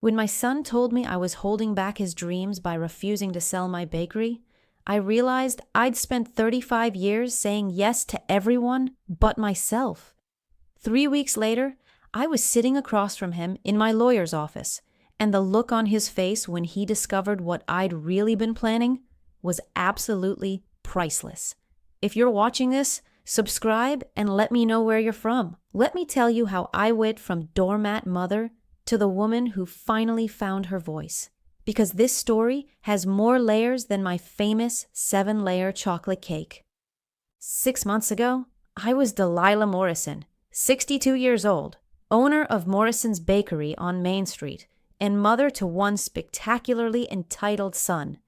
When my son told me I was holding back his dreams by refusing to sell my bakery, I realized I'd spent 35 years saying yes to everyone but myself. 3 weeks later, I was sitting across from him in my lawyer's office, and the look on his face when he discovered what I'd really been planning was absolutely priceless. If you're watching this, subscribe and let me know where you're from. Let me tell you how I went from doormat mother to the woman who finally found her voice. Because this story has more layers than my famous 7-layer chocolate cake. 6 months ago, I was Delilah Morrison, 62 years old, owner of Morrison's Bakery on Main Street, and mother to one spectacularly entitled son.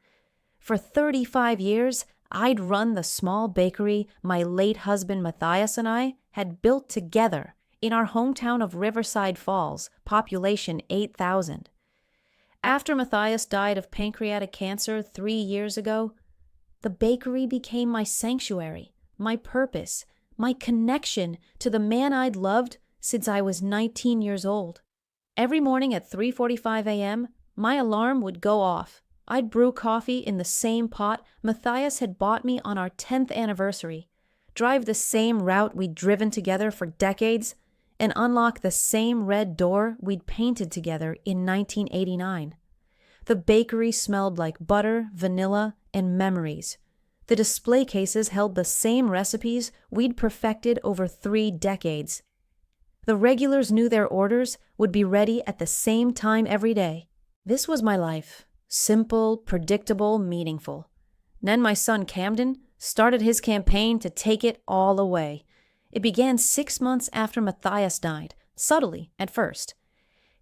For 35 years, I'd run the small bakery my late husband Matthias and I had built together in our hometown of Riverside Falls, population 8,000. After Matthias died of pancreatic cancer 3 years ago, the bakery became my sanctuary, my purpose, my connection to the man I'd loved since I was 19 years old. Every morning at 3:45 a.m., my alarm would go off. I'd brew coffee in the same pot Matthias had bought me on our 10th anniversary, drive the same route we'd driven together for decades, and unlock the same red door we'd painted together in 1989. The bakery smelled like butter, vanilla, and memories. The display cases held the same recipes we'd perfected over 3 decades. The regulars knew their orders would be ready at the same time every day. This was my life. Simple, predictable, meaningful. Then my son Camden started his campaign to take it all away. It began 6 months after Matthias died, subtly at first.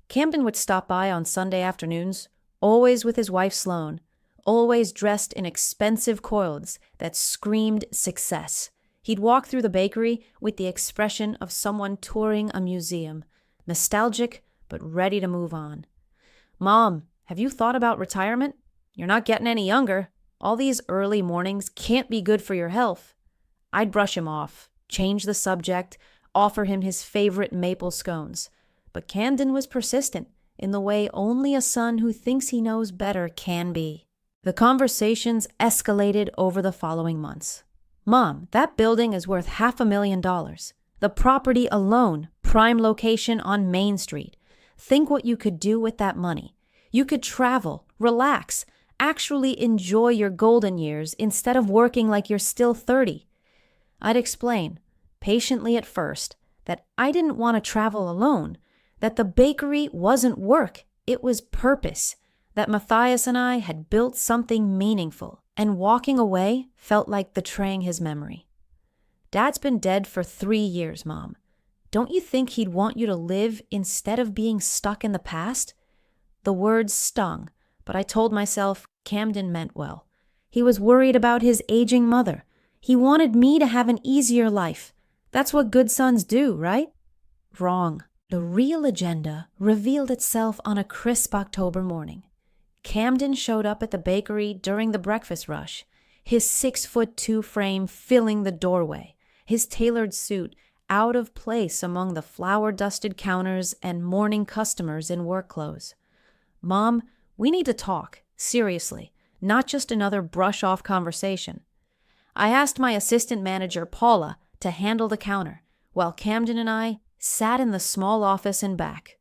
Camden would stop by on Sunday afternoons, always with his wife Sloane, always dressed in expensive clothes that screamed success. He'd walk through the bakery with the expression of someone touring a museum, nostalgic but ready to move on. "Mom, have you thought about retirement? You're not getting any younger. All these early mornings can't be good for your health." I'd brush him off, change the subject, offer him his favorite maple scones. But Camden was persistent in the way only a son who thinks he knows better can be. The conversations escalated over the following months. "Mom, that building is worth $500,000. The property alone, prime location on Main Street. Think what you could do with that money. You could travel, relax, actually enjoy your golden years instead of working like you're still 30. I'd explain, patiently at first, that I didn't want to travel alone, that the bakery wasn't work, it was purpose, that Matthias and I had built something meaningful, and walking away felt like betraying his memory. "Dad's been dead for 3 years, Mom. Don't you think he'd want you to live instead of being stuck in the past?" The words stung, but I told myself Camden meant well. He was worried about his aging mother. He wanted me to have an easier life. That's what good sons do, right? Wrong. The real agenda revealed itself on a crisp October morning. Camden showed up at the bakery during the breakfast rush, his 6'2" frame filling the doorway, his tailored suit out of place among the flour-dusted counters and morning customers in work clothes. "Mom, we need to talk, seriously, not just another brush-off conversation." I asked my assistant manager, Paula, to handle the counter, while Camden and I sat in the small office in back.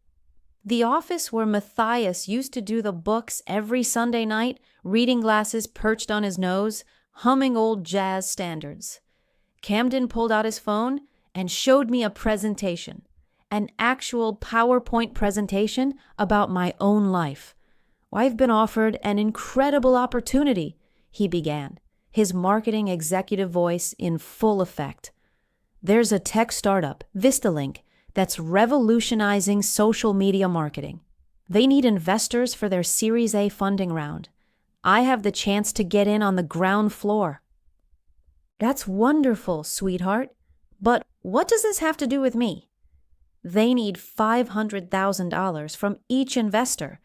The office where Matthias used to do the books every Sunday night, reading glasses perched on his nose, humming old jazz standards. Camden pulled out his phone and showed me a presentation, an actual PowerPoint presentation about my own life. "I've been offered an incredible opportunity," he began, his marketing executive voice in full effect. "There's a tech startup, Vistalink, that's revolutionizing social media marketing. They need investors for their Series A funding round. I have the chance to get in on the ground floor." "That's wonderful, sweetheart. But what does this have to do with me?" "They need $500,000 from each investor.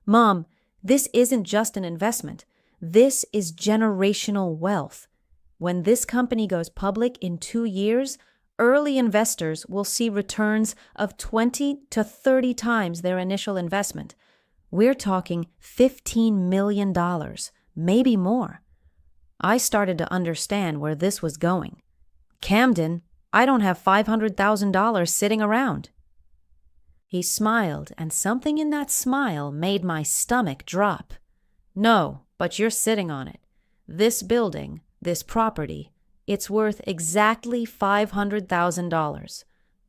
Mom, this isn't just an investment. This is generational wealth. When this company goes public in 2 years, early investors will see returns of 20 to 30 times their initial investment. We're talking $15 million, maybe more. I started to understand where this was going. Camden, I don't have $500,000 sitting around. He smiled, and something in that smile made my stomach drop. No, but you're sitting on it. This building, this property, it's worth exactly $500,000.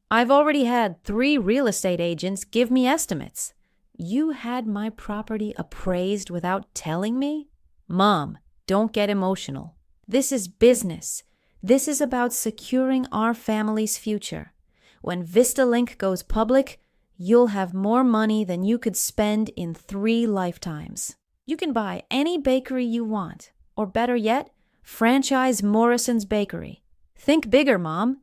I've already had 3 real estate agents give me estimates. You had my property appraised without telling me? Mom, don't get emotional. This is business. This is about securing our family's future. When VistaLink goes public, you'll have more money than you could spend in 3 lifetimes. You can buy any bakery you want, or better yet, franchise Morrison's bakery. Think bigger, Mom.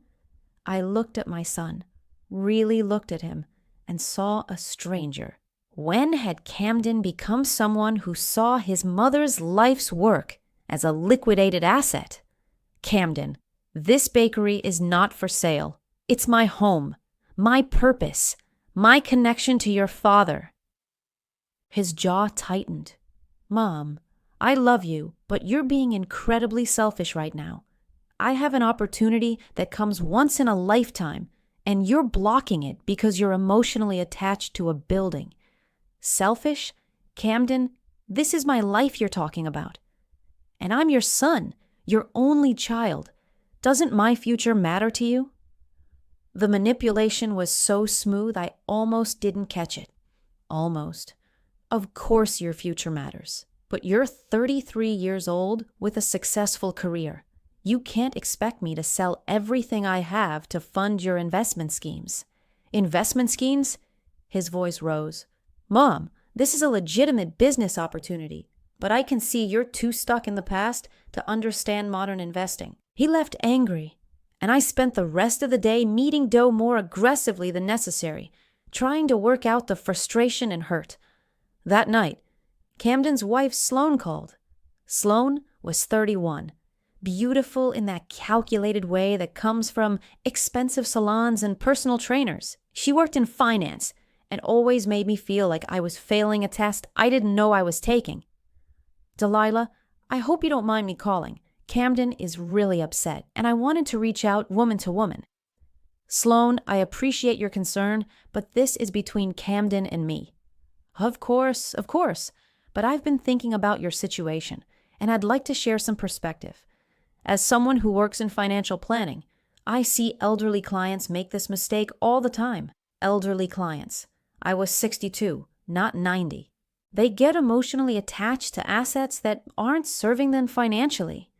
I looked at my son, really looked at him, and saw a stranger. When had Camden become someone who saw his mother's life's work as a liquidated asset? Camden, this bakery is not for sale. It's my home, my purpose, my connection to your father. His jaw tightened. Mom, I love you, but you're being incredibly selfish right now. I have an opportunity that comes once in a lifetime, and you're blocking it because you're emotionally attached to a building. Selfish? Camden, this is my life you're talking about. And I'm your son, your only child. Doesn't my future matter to you? The manipulation was so smooth I almost didn't catch it. Almost. Of course your future matters. But you're 33 years old with a successful career. You can't expect me to sell everything I have to fund your investment schemes. Investment schemes? His voice rose. Mom, this is a legitimate business opportunity, but I can see you're too stuck in the past to understand modern investing. He left angry, and I spent the rest of the day kneading dough more aggressively than necessary, trying to work out the frustration and hurt. That night, Camden's wife Sloane called. Sloane was 31, beautiful in that calculated way that comes from expensive salons and personal trainers. She worked in finance and always made me feel like I was failing a test I didn't know I was taking. Delilah, I hope you don't mind me calling. Camden is really upset, and I wanted to reach out woman to woman. Sloane, I appreciate your concern, but this is between Camden and me. Of course, but I've been thinking about your situation, and I'd like to share some perspective. As someone who works in financial planning, I see elderly clients make this mistake all the time. Elderly clients. I was 62, not 90. They get emotionally attached to assets that aren't serving them financially.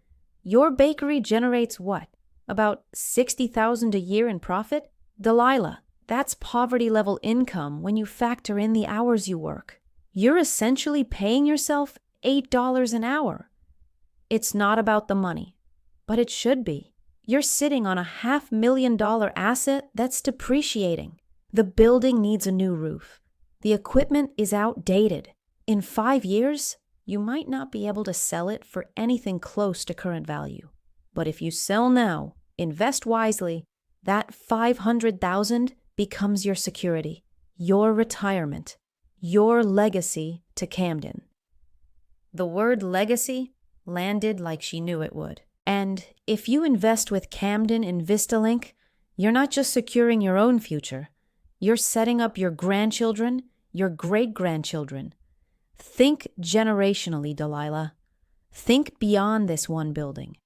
Your bakery generates what? About $60,000 a year in profit? Delilah, that's poverty-level income when you factor in the hours you work. You're essentially paying yourself $8 an hour. It's not about the money, but it should be. You're sitting on a $500,000 asset that's depreciating. The building needs a new roof. The equipment is outdated. In 5 years, you might not be able to sell it for anything close to current value. But if you sell now, invest wisely, that $500,000 becomes your security, your retirement, your legacy to Camden. The word legacy landed like she knew it would. And if you invest with Camden in VistaLink, you're not just securing your own future, you're setting up your grandchildren, your great-grandchildren. Think generationally, Delilah. Think beyond this one building.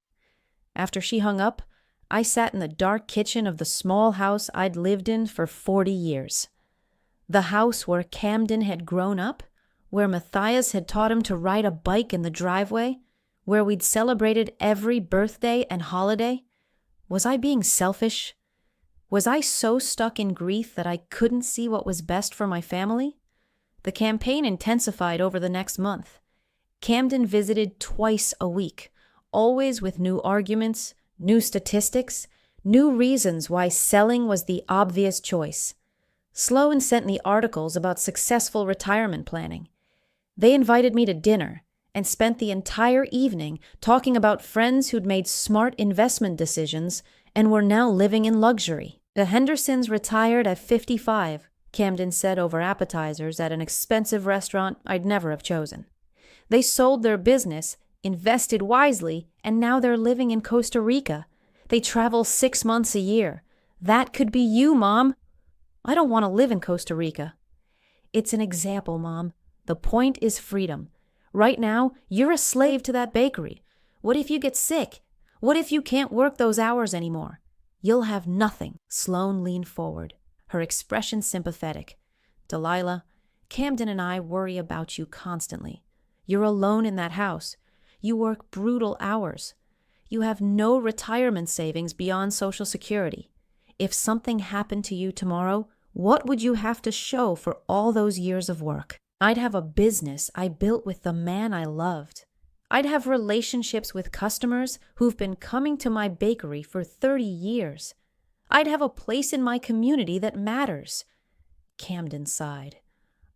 After she hung up, I sat in the dark kitchen of the small house I'd lived in for 40 years. The house where Camden had grown up, where Matthias had taught him to ride a bike in the driveway, where we'd celebrated every birthday and holiday. Was I being selfish? Was I so stuck in grief that I couldn't see what was best for my family? The campaign intensified over the next month. Camden visited twice a week, always with new arguments, new statistics, new reasons why selling was the obvious choice. Sloane sent me articles about successful retirement planning. They invited me to dinner and spent the entire evening talking about friends who'd made smart investment decisions and were now living in luxury. The Hendersons retired at 55, Camden said over appetizers at an expensive restaurant I'd never have chosen. They sold their business, invested wisely, and now they're living in Costa Rica. They travel 6 months a year. That could be you, Mom. I don't want to live in Costa Rica. It's an example, Mom. The point is freedom. Right now, you're a slave to that bakery. What if you get sick? What if you can't work those hours anymore? You'll have nothing. Sloane leaned forward, her expression sympathetic. Delilah, Camden and I worry about you constantly. You're alone in that house. You work brutal hours. You have no retirement savings beyond Social Security. If something happened to you tomorrow, what would you have to show for all those years of work? I'd have a business I built with the man I loved. I'd have relationships with customers who've been coming to my bakery for 30 years. I'd have a place in my community that matters. Camden sighed.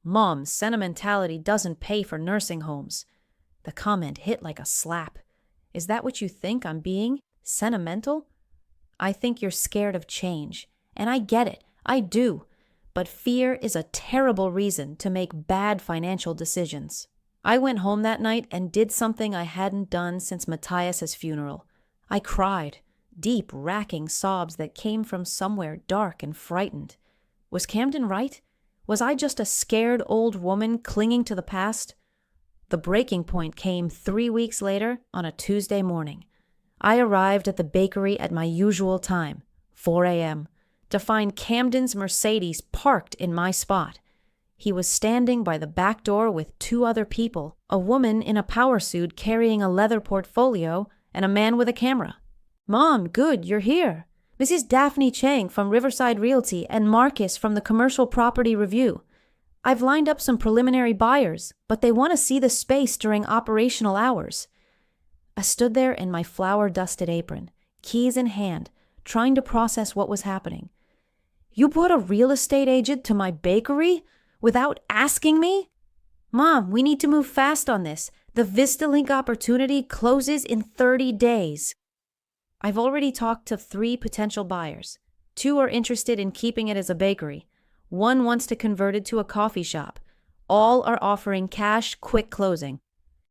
Mom, sentimentality doesn't pay for nursing homes. The comment hit like a slap. Is that what you think I'm being? Sentimental? I think you're scared of change, and I get it. I do. But fear is a terrible reason to make bad financial decisions. I went home that night and did something I hadn't done since Matthias's funeral. I cried, deep, racking sobs that came from somewhere dark and frightened. Was Camden right? Was I just a scared old woman clinging to the past? The breaking point came 3 weeks later on a Tuesday morning. I arrived at the bakery at my usual time, 4 a.m., to find Camden's Mercedes parked in my spot. He was standing by the back door with 2 other people, a woman in a power suit carrying a leather portfolio, and a man with a camera. Mom, good, you're here. Mrs. Daphne Chang from Riverside Realty and Marcus from the Commercial Property Review. I've lined up some preliminary buyers, but they want to see the space during operational hours. I stood there in my flour-dusted apron, keys in hand, trying to process what was happening. You brought a real estate agent to my bakery without asking me? Mom, we need to move fast on this. The VistaLink opportunity closes in 30 days. I've already talked to 3 potential buyers. 2 are interested in keeping it as a bakery. 1 wants to convert it to a coffee shop. All are offering cash, quick closing.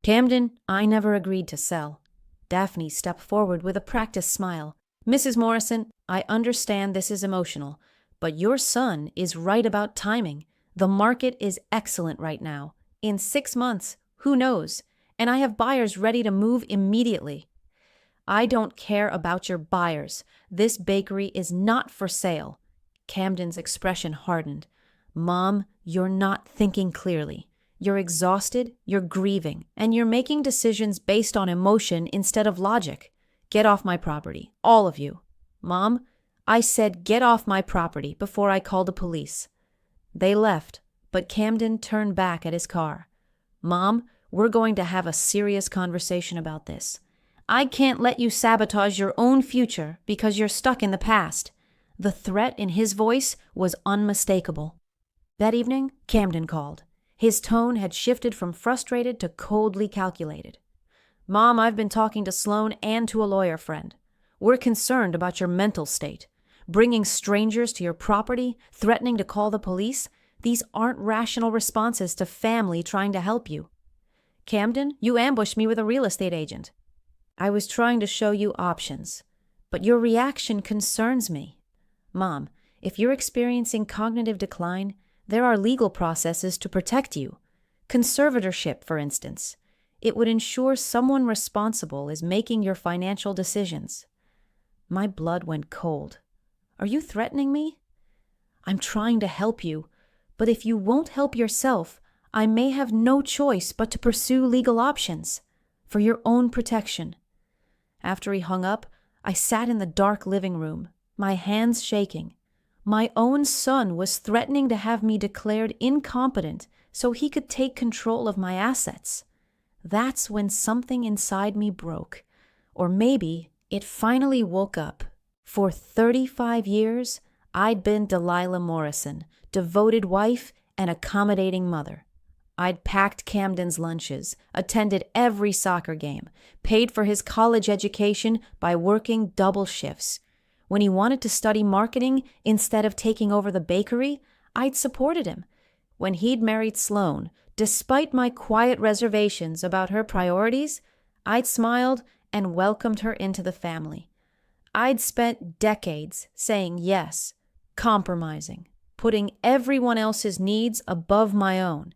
Camden, I never agreed to sell. Daphne stepped forward with a practiced smile. Mrs. Morrison, I understand this is emotional, but your son is right about timing. The market is excellent right now. In 6 months, who knows? And I have buyers ready to move immediately. I don't care about your buyers. This bakery is not for sale. Camden's expression hardened. Mom, you're not thinking clearly. You're exhausted, you're grieving, and you're making decisions based on emotion instead of logic. Get off my property, all of you. Mom, I said get off my property before I called the police. They left, but Camden turned back at his car. Mom, we're going to have a serious conversation about this. I can't let you sabotage your own future because you're stuck in the past. The threat in his voice was unmistakable. That evening, Camden called. His tone had shifted from frustrated to coldly calculated. Mom, I've been talking to Sloane and to a lawyer friend. We're concerned about your mental state. Bringing strangers to your property, threatening to call the police, these aren't rational responses to family trying to help you. Camden, you ambushed me with a real estate agent. I was trying to show you options, but your reaction concerns me. Mom, if you're experiencing cognitive decline, there are legal processes to protect you. Conservatorship, for instance. It would ensure someone responsible is making your financial decisions. My blood went cold. Are you threatening me? I'm trying to help you, but if you won't help yourself, I may have no choice but to pursue legal options for your own protection. After he hung up, I sat in the dark living room, my hands shaking. My own son was threatening to have me declared incompetent so he could take control of my assets. That's when something inside me broke. Or maybe it finally woke up. For 35 years, I'd been Delilah Morrison, devoted wife and accommodating mother. I'd packed Camden's lunches, attended every soccer game, paid for his college education by working double shifts. When he wanted to study marketing instead of taking over the bakery, I'd supported him. When he'd married Sloane, despite my quiet reservations about her priorities, I'd smiled and welcomed her into the family. I'd spent decades saying yes, compromising, putting everyone else's needs above my own.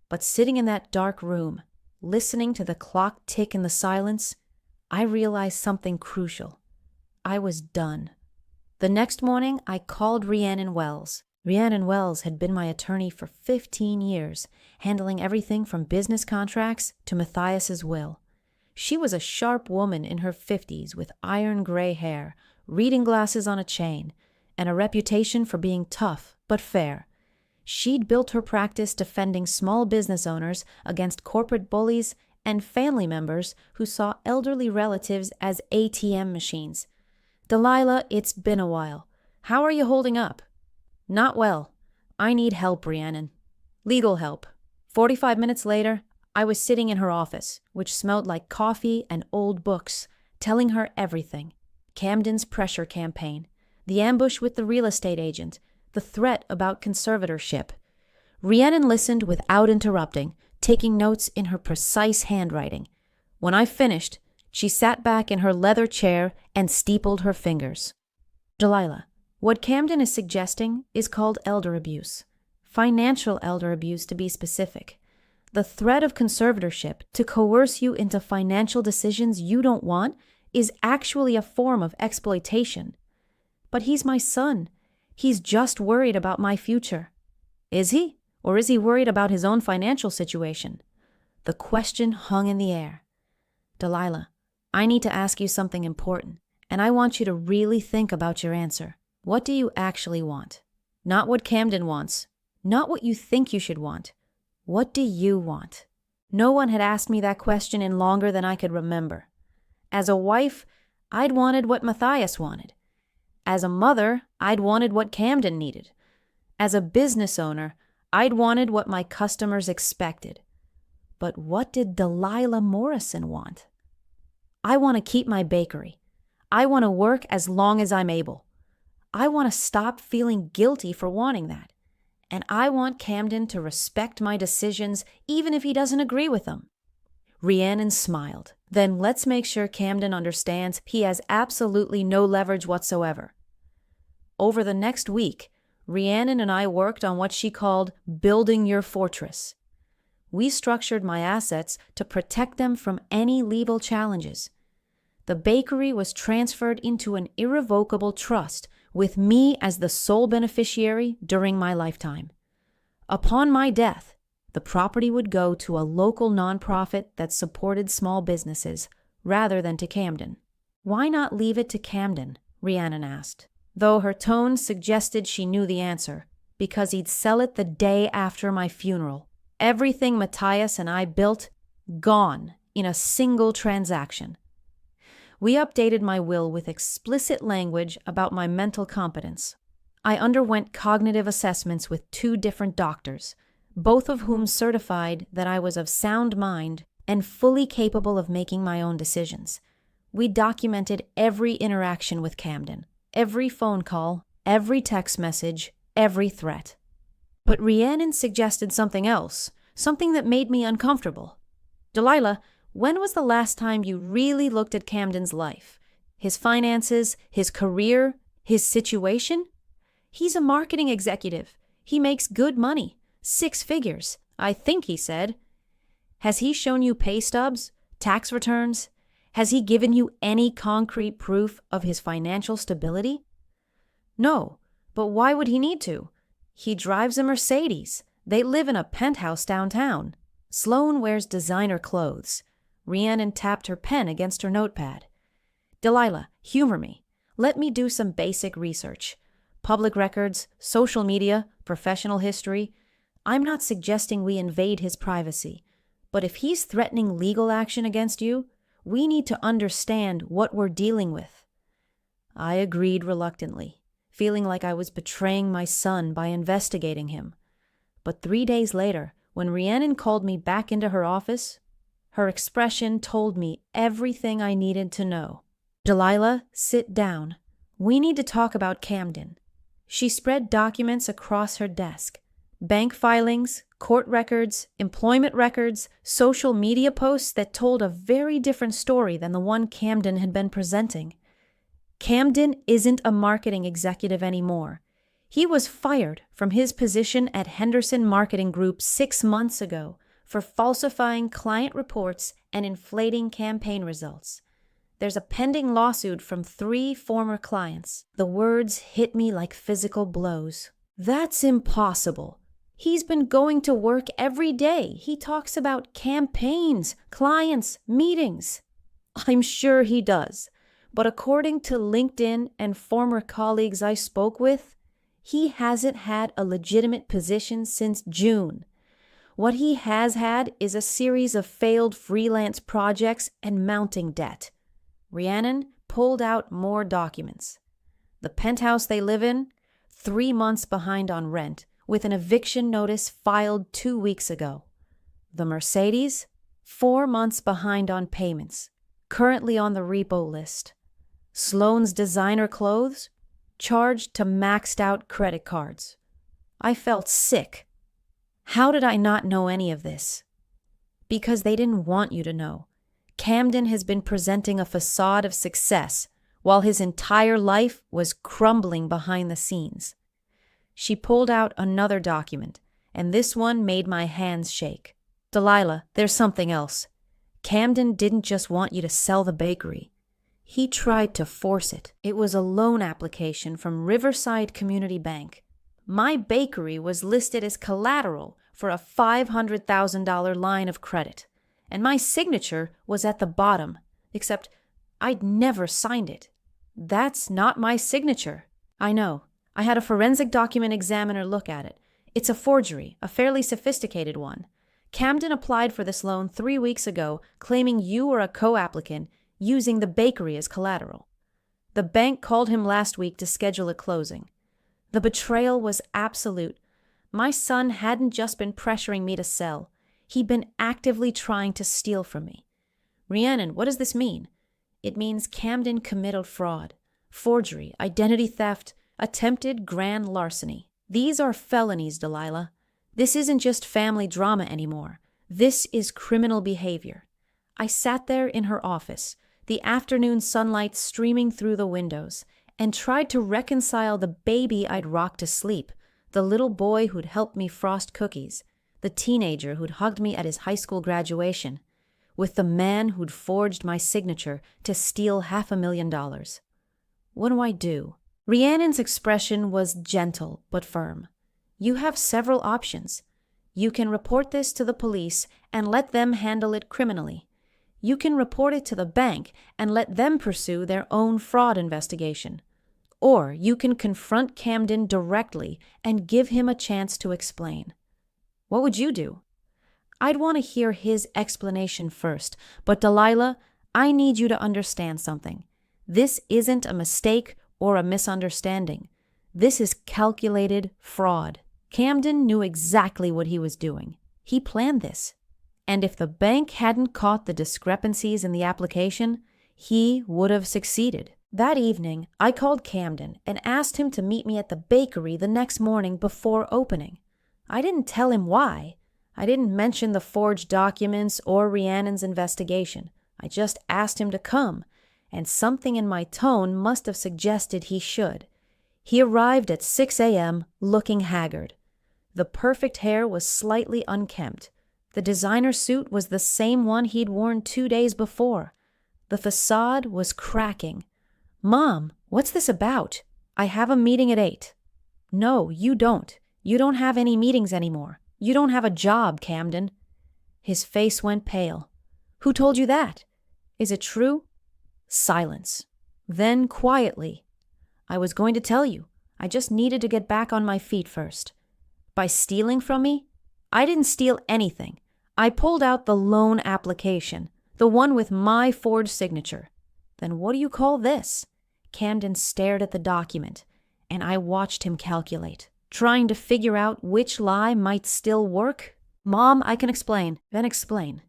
But sitting in that dark room, listening to the clock tick in the silence, I realized something crucial. I was done. The next morning, I called Rhiannon Wells. Rhiannon Wells had been my attorney for 15 years, handling everything from business contracts to Matthias's will. She was a sharp woman in her 50s with iron gray hair, reading glasses on a chain, and a reputation for being tough but fair. She'd built her practice defending small business owners against corporate bullies and family members who saw elderly relatives as ATM machines. "Delilah, it's been a while. How are you holding up?" "Not well. I need help, Rhiannon. Legal help." 45 minutes later, I was sitting in her office, which smelled like coffee and old books, telling her everything. Camden's pressure campaign, the ambush with the real estate agent, the threat about conservatorship. Rhiannon listened without interrupting, taking notes in her precise handwriting. When I finished, she sat back in her leather chair and steepled her fingers. "Delilah, what Camden is suggesting is called elder abuse. Financial elder abuse, to be specific. The threat of conservatorship to coerce you into financial decisions you don't want is actually a form of exploitation. But he's my son. He's just worried about my future." "Is he? Or is he worried about his own financial situation?" The question hung in the air. "Delilah, I need to ask you something important, and I want you to really think about your answer. What do you actually want? Not what Camden wants. Not what you think you should want. What do you want?" No one had asked me that question in longer than I could remember. As a wife, I'd wanted what Matthias wanted. As a mother, I'd wanted what Camden needed. As a business owner, I'd wanted what my customers expected. But what did Delilah Morrison want? "I want to keep my bakery. I want to work as long as I'm able. I want to stop feeling guilty for wanting that. And I want Camden to respect my decisions even if he doesn't agree with them." Rhiannon smiled. "Then let's make sure Camden understands he has absolutely no leverage whatsoever." Over the next week, Rhiannon and I worked on what she called building your fortress. We structured my assets to protect them from any legal challenges. The bakery was transferred into an irrevocable trust with me as the sole beneficiary during my lifetime. Upon my death, the property would go to a local nonprofit that supported small businesses, rather than to Camden. "Why not leave it to Camden?" Rhiannon asked, though her tone suggested she knew the answer. "Because he'd sell it the day after my funeral. Everything Matthias and I built, gone in a single transaction." We updated my will with explicit language about my mental competence. I underwent cognitive assessments with 2 different doctors, both of whom certified that I was of sound mind and fully capable of making my own decisions. We documented every interaction with Camden, every phone call, every text message, every threat. But Rhiannon suggested something else, something that made me uncomfortable. "Delilah, when was the last time you really looked at Camden's life? His finances, his career, his situation? He's a marketing executive. He makes good money, 6 figures, I think he said. Has he shown you pay stubs, tax returns? Has he given you any concrete proof of his financial stability?" "No, but why would he need to? He drives a Mercedes. They live in a penthouse downtown. Sloane wears designer clothes." Rhiannon tapped her pen against her notepad. "Delilah, humor me. Let me do some basic research. Public records, social media, professional history. I'm not suggesting we invade his privacy. But if he's threatening legal action against you, we need to understand what we're dealing with." I agreed reluctantly, feeling like I was betraying my son by investigating him. But 3 days later, when Rhiannon called me back into her office, her expression told me everything I needed to know. "Delilah, sit down. We need to talk about Camden. She spread documents across her desk. Bank filings, court records, employment records, social media posts that told a very different story than the one Camden had been presenting. Camden isn't a marketing executive anymore. He was fired from his position at Henderson Marketing Group 6 months ago for falsifying client reports and inflating campaign results. There's a pending lawsuit from 3 former clients. The words hit me like physical blows. That's impossible. He's been going to work every day. He talks about campaigns, clients, meetings. I'm sure he does. But according to LinkedIn and former colleagues I spoke with, he hasn't had a legitimate position since June. What he has had is a series of failed freelance projects and mounting debt. Rhiannon pulled out more documents. The penthouse they live in, 3 months behind on rent, with an eviction notice filed 2 weeks ago. The Mercedes, 4 months behind on payments, currently on the repo list. Sloane's designer clothes, charged to maxed out credit cards. I felt sick. How did I not know any of this? Because they didn't want you to know. Camden has been presenting a facade of success while his entire life was crumbling behind the scenes. She pulled out another document, and this one made my hands shake. Delilah, there's something else. Camden didn't just want you to sell the bakery. He tried to force it. It was a loan application from Riverside Community Bank. My bakery was listed as collateral for a $500,000 line of credit, and my signature was at the bottom, except I'd never signed it. That's not my signature. I know. I had a forensic document examiner look at it. It's a forgery, a fairly sophisticated one. Camden applied for this loan 3 weeks ago, claiming you were a co-applicant, using the bakery as collateral. The bank called him last week to schedule a closing. The betrayal was absolute. My son hadn't just been pressuring me to sell. He'd been actively trying to steal from me. Rhiannon, what does this mean? It means Camden committed fraud, forgery, identity theft, attempted grand larceny. These are felonies, Delilah. This isn't just family drama anymore. This is criminal behavior. I sat there in her office, the afternoon sunlight streaming through the windows, and tried to reconcile the baby I'd rocked to sleep, the little boy who'd helped me frost cookies, the teenager who'd hugged me at his high school graduation, with the man who'd forged my signature to steal $500,000. What do I do? Rhiannon's expression was gentle but firm. You have several options. You can report this to the police and let them handle it criminally. You can report it to the bank and let them pursue their own fraud investigation. Or you can confront Camden directly and give him a chance to explain. What would you do? I'd want to hear his explanation first, but Delilah, I need you to understand something. This isn't a mistake or a misunderstanding. This is calculated fraud. Camden knew exactly what he was doing. He planned this. And if the bank hadn't caught the discrepancies in the application, he would have succeeded. That evening, I called Camden and asked him to meet me at the bakery the next morning before opening. I didn't tell him why. I didn't mention the forged documents or Rhiannon's investigation. I just asked him to come, and something in my tone must have suggested he should. He arrived at 6 a.m. looking haggard. The perfect hair was slightly unkempt. The designer suit was the same one he'd worn 2 days before. The facade was cracking. Mom, what's this about? I have a meeting at 8. No, you don't. You don't have any meetings anymore. You don't have a job, Camden. His face went pale. Who told you that? Is it true? Silence. Then quietly. I was going to tell you. I just needed to get back on my feet first. By stealing from me? I didn't steal anything. I pulled out the loan application, the one with my forged signature. Then what do you call this? Camden stared at the document, and I watched him calculate, trying to figure out which lie might still work. Mom, I can explain. Then explain.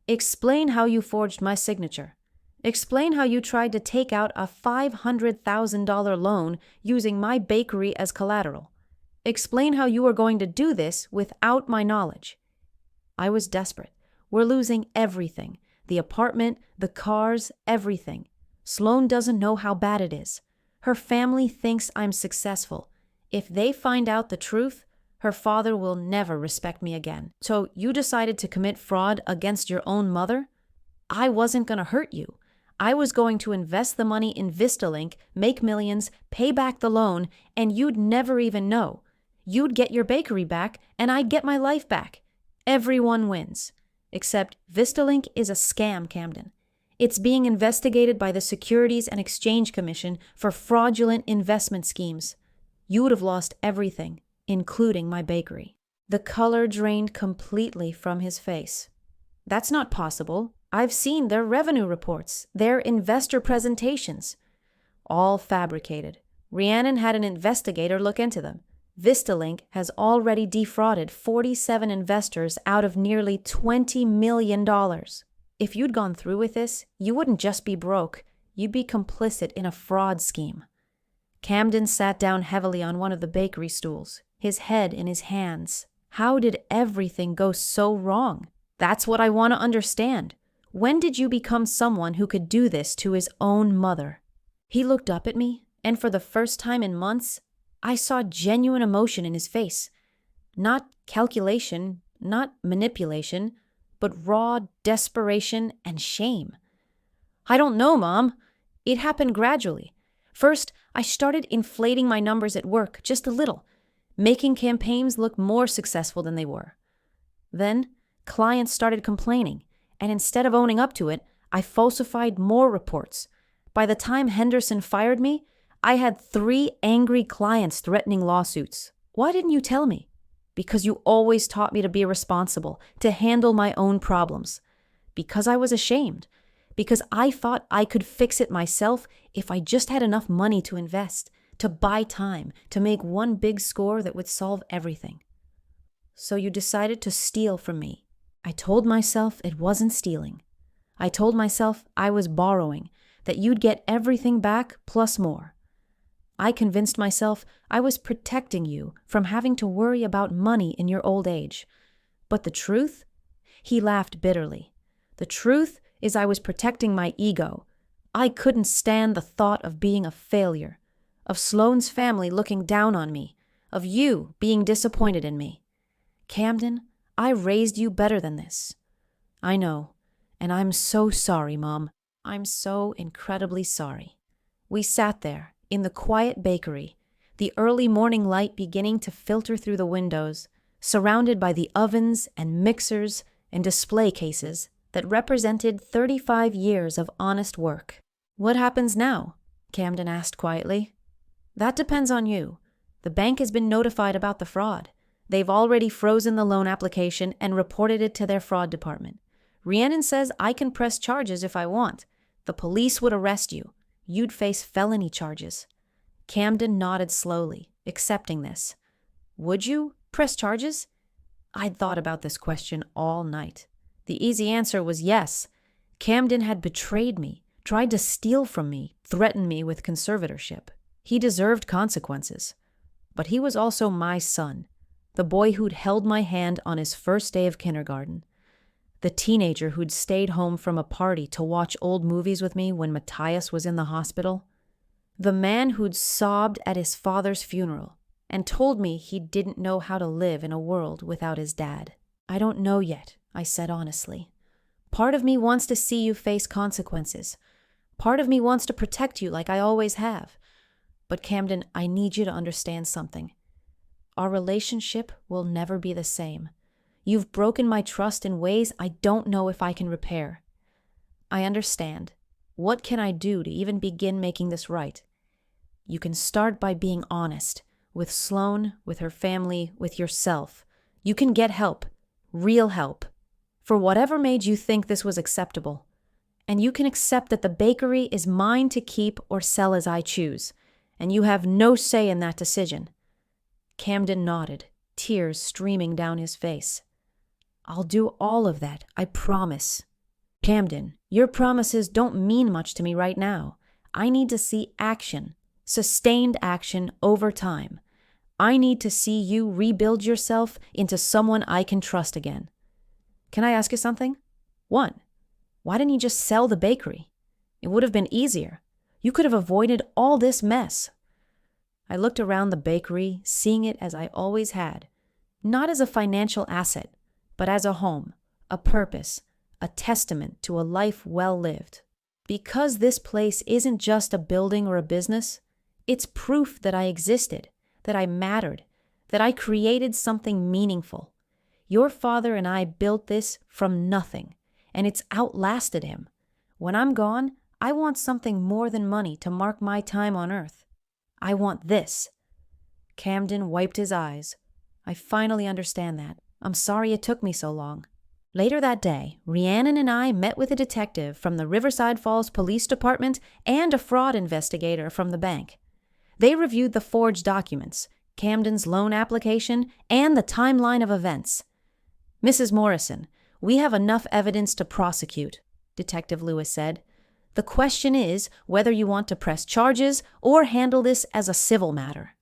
Explain how you forged my signature. Explain how you tried to take out a $500,000 loan using my bakery as collateral. Explain how you were going to do this without my knowledge. I was desperate. We're losing everything. The apartment, the cars, everything. Sloane doesn't know how bad it is. Her family thinks I'm successful. If they find out the truth, her father will never respect me again. So you decided to commit fraud against your own mother? I wasn't going to hurt you. I was going to invest the money in Vistalink, make millions, pay back the loan, and you'd never even know. You'd get your bakery back, and I'd get my life back. Everyone wins. Except Vistalink is a scam, Camden. It's being investigated by the Securities and Exchange Commission for fraudulent investment schemes. You would have lost everything, including my bakery. The color drained completely from his face. That's not possible. I've seen their revenue reports, their investor presentations. All fabricated. Rhiannon had an investigator look into them. Vistalink has already defrauded 47 investors out of nearly $20 million. If you'd gone through with this, you wouldn't just be broke, you'd be complicit in a fraud scheme. Camden sat down heavily on one of the bakery stools, his head in his hands. How did everything go so wrong? That's what I want to understand. When did you become someone who could do this to his own mother? He looked up at me, and for the first time in months, I saw genuine emotion in his face. Not calculation, not manipulation, but raw desperation and shame. I don't know, Mom. It happened gradually. First, I started inflating my numbers at work just a little, making campaigns look more successful than they were. Then, clients started complaining, and instead of owning up to it, I falsified more reports. By the time Henderson fired me, I had 3 angry clients threatening lawsuits. Why didn't you tell me? Because you always taught me to be responsible, to handle my own problems. Because I was ashamed. Because I thought I could fix it myself if I just had enough money to invest, to buy time, to make one big score that would solve everything. So you decided to steal from me. I told myself it wasn't stealing. I told myself I was borrowing, that you'd get everything back plus more. I convinced myself I was protecting you from having to worry about money in your old age. But the truth? He laughed bitterly. The truth is I was protecting my ego. I couldn't stand the thought of being a failure, of Sloane's family looking down on me, of you being disappointed in me. Camden, I raised you better than this. I know, and I'm so sorry, Mom. I'm so incredibly sorry. We sat there, in the quiet bakery, the early morning light beginning to filter through the windows, surrounded by the ovens and mixers and display cases that represented 35 years of honest work. What happens now? Camden asked quietly. That depends on you. The bank has been notified about the fraud. They've already frozen the loan application and reported it to their fraud department. Rhiannon says I can press charges if I want. The police would arrest you. You'd face felony charges. Camden nodded slowly, accepting this. Would you press charges? I'd thought about this question all night. The easy answer was yes. Camden had betrayed me, tried to steal from me, threatened me with conservatorship. He deserved consequences. But he was also my son, the boy who'd held my hand on his first day of kindergarten, the teenager who'd stayed home from a party to watch old movies with me when Matthias was in the hospital, the man who'd sobbed at his father's funeral and told me he didn't know how to live in a world without his dad. I don't know yet, I said honestly. Part of me wants to see you face consequences. Part of me wants to protect you like I always have. But Camden, I need you to understand something. Our relationship will never be the same. You've broken my trust in ways I don't know if I can repair. I understand. What can I do to even begin making this right? You can start by being honest, with Sloane, with her family, with yourself. You can get help, real help, for whatever made you think this was acceptable. And you can accept that the bakery is mine to keep or sell as I choose, and you have no say in that decision. Camden nodded, tears streaming down his face. I'll do all of that, I promise. Camden, your promises don't mean much to me right now. I need to see action, sustained action over time. I need to see you rebuild yourself into someone I can trust again. Can I ask you something? 1. Why didn't you just sell the bakery? It would have been easier. You could have avoided all this mess. I looked around the bakery, seeing it as I always had. Not as a financial asset, but as a home, a purpose, a testament to a life well lived. Because this place isn't just a building or a business, it's proof that I existed, that I mattered, that I created something meaningful. Your father and I built this from nothing, and it's outlasted him. When I'm gone, I want something more than money to mark my time on earth. I want this. Camden wiped his eyes. I finally understand that. I'm sorry it took me so long. Later that day, Rhiannon and I met with a detective from the Riverside Falls Police Department and a fraud investigator from the bank. They reviewed the forged documents, Camden's loan application, and the timeline of events. Mrs. Morrison, we have enough evidence to prosecute, Detective Lewis said. The question is whether you want to press charges or handle this as a civil matter.